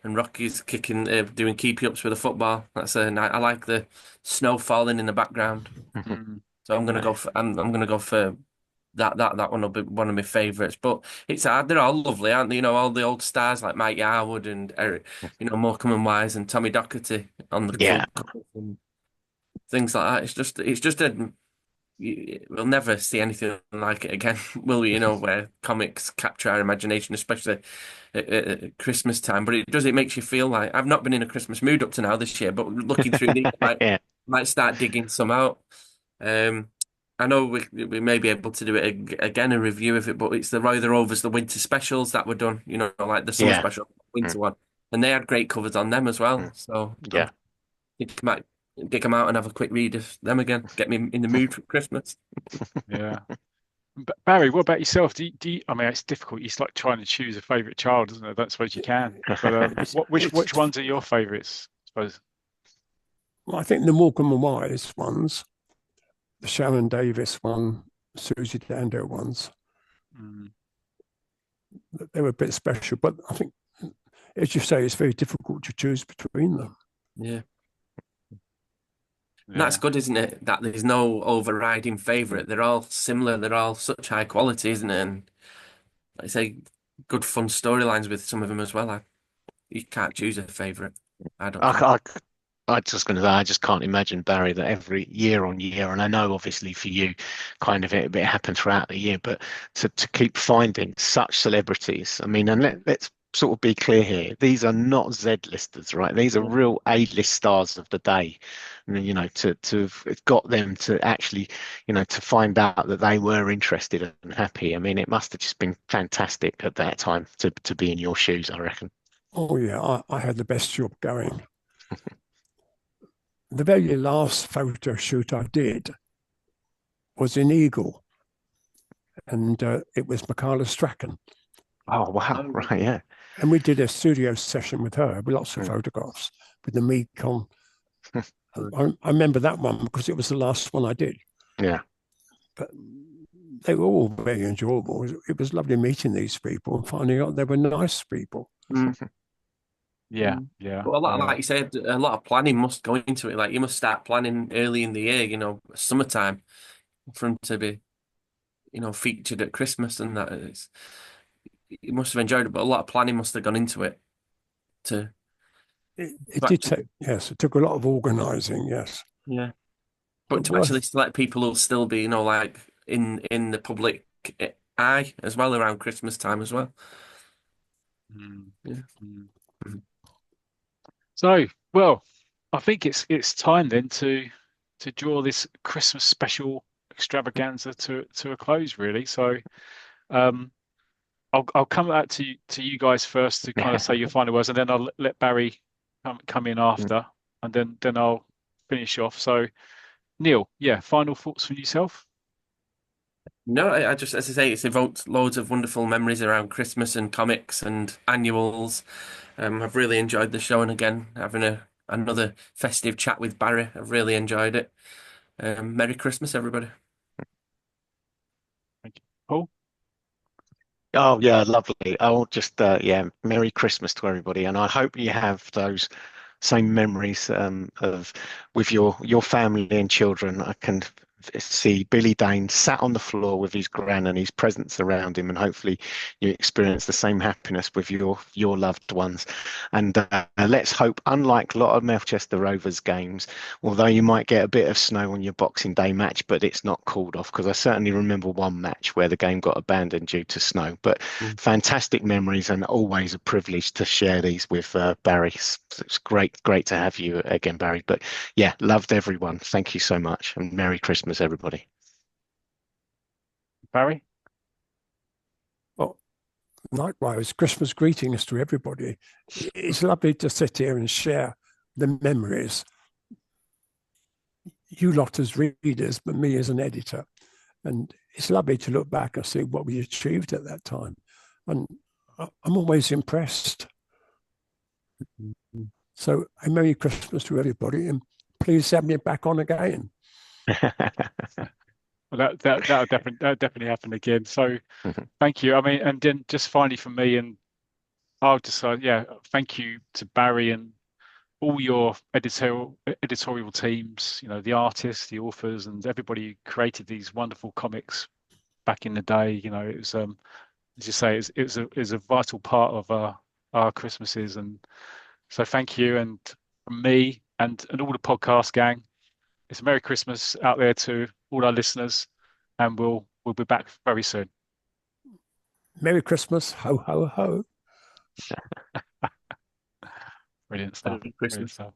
and Rocky's kicking, doing keepy ups with a football. I like the snow falling in the background. Mm, So I'm gonna go for that one will be one of my favourites. But it's hard. They're all lovely, aren't they? All the old stars like Mike Yarwood and Eric, Morecambe and Wise and Tommy Docherty on the Yeah. club covers and things like that. It's just we'll never see anything like it again, will we? Where comics capture our imagination, especially at Christmas time. But it makes you feel like I've not been in a Christmas mood up to now this year, but looking through these, I might Yeah. might start digging some out. Um, I know we may be able to do it again, a review of it, but it's the Roy the Rovers, the winter specials that were done, like the summer Yeah. special, winter Mm, one, and they had great covers on them as well. mm, So I yeah. think I might dig them out and have a quick read of them again, get me in the mood for Christmas. yeah. Barry, what about yourself? I mean, it's difficult. It's like trying to choose a favourite child, isn't it? I don't suppose you can. But which ones are your favourites? I suppose. Well, I think the Morecambe and Wise ones, the Sharon Davis one, Susie Dando ones, Mm, they were a bit special. But I think, as you say, it's very difficult to choose between them. Yeah. That's yeah. good, isn't it? That there's no overriding favourite. They're all similar. They're all such high quality, isn't it? And like I say, good fun storylines with some of them as well. You can't choose a favourite, I don't think. I, I just going to say, I just can't imagine, Barry, that every year on year, and I know obviously for you, kind of it happened throughout the year, but to keep finding such celebrities. I mean, and let's sort of be clear here. These are not Z-listers, right? These are real A-list stars of the day. And, to have got them to actually, to find out that they were interested and happy. I mean, it must have just been fantastic at that time to be in your shoes, I reckon. Oh yeah, I had the best job going. The very last photo shoot I did was in Eagle, and it was Michaela Strachan. Oh, wow. Right. Yeah. And we did a studio session with her with lots of Mm. photographs with the Mekong. I remember that one because it was the last one I did. Yeah. But they were all very enjoyable. It was lovely meeting these people and finding out they were nice people. Yeah, yeah, But a lot, yeah. like you said, a lot of planning must go into it. Like you must start planning early in the year, summertime, for them to be, featured at Christmas and that. You must have enjoyed it, but a lot of planning must have gone into it to It did actually, take, yes, it took a lot of organising, yes. yeah. But But to actually worth, let people who'll still be, like in the public eye as well around Christmas time as well. Mm, Yeah. mm. So, well, I think it's time then to draw this Christmas special extravaganza to a close, really. So, um, I'll come back to you guys first to kind of say your final words, and then I'll let Barry come in after, and then I'll finish off. So, Neil, yeah, final thoughts from yourself? No, I just, as I say, it's evoked loads of wonderful memories around Christmas and comics and annuals. I've really enjoyed the show, and again, having another festive chat with Barry, I've really enjoyed it. Merry Christmas, everybody. Thank you. Paul? Oh yeah, lovely. I'll just yeah, Merry Christmas to everybody, and I hope you have those same memories of with your family and children. I can see Billy Dane sat on the floor with his gran and his presents around him, and hopefully you experience the same happiness with your loved ones. And let's hope, unlike a lot of Melchester Rovers games, although you might get a bit of snow on your Boxing Day match, but it's not called off, because I certainly remember one match where the game got abandoned due to snow. But fantastic memories, and always a privilege to share these with Barry. It's great to have you again, Barry. But yeah, loved everyone. Thank you so much, and Merry Christmas, everybody. Barry? well, likewise, Christmas greetings to everybody. It's lovely to sit here and share the memories. You lot as readers, but me as an editor. And it's lovely to look back and see what we achieved at that time. And I'm always impressed. So a Merry Christmas to everybody, and please have me back on again. Well, that'll definitely happen again. So, thank you. I mean, and then just finally from me, and I'll decide. Yeah, thank you to Barry and all your editorial teams. You know, the artists, the authors, and everybody who created these wonderful comics back in the day. You know, it was as you say, it was a vital part of our Christmases, and so thank you. And from me and all the podcast gang, it's a Merry Christmas out there to all our listeners, and we'll be back very soon. Merry Christmas, ho, ho, ho. Brilliant stuff. Merry Brilliant Christmas. stuff.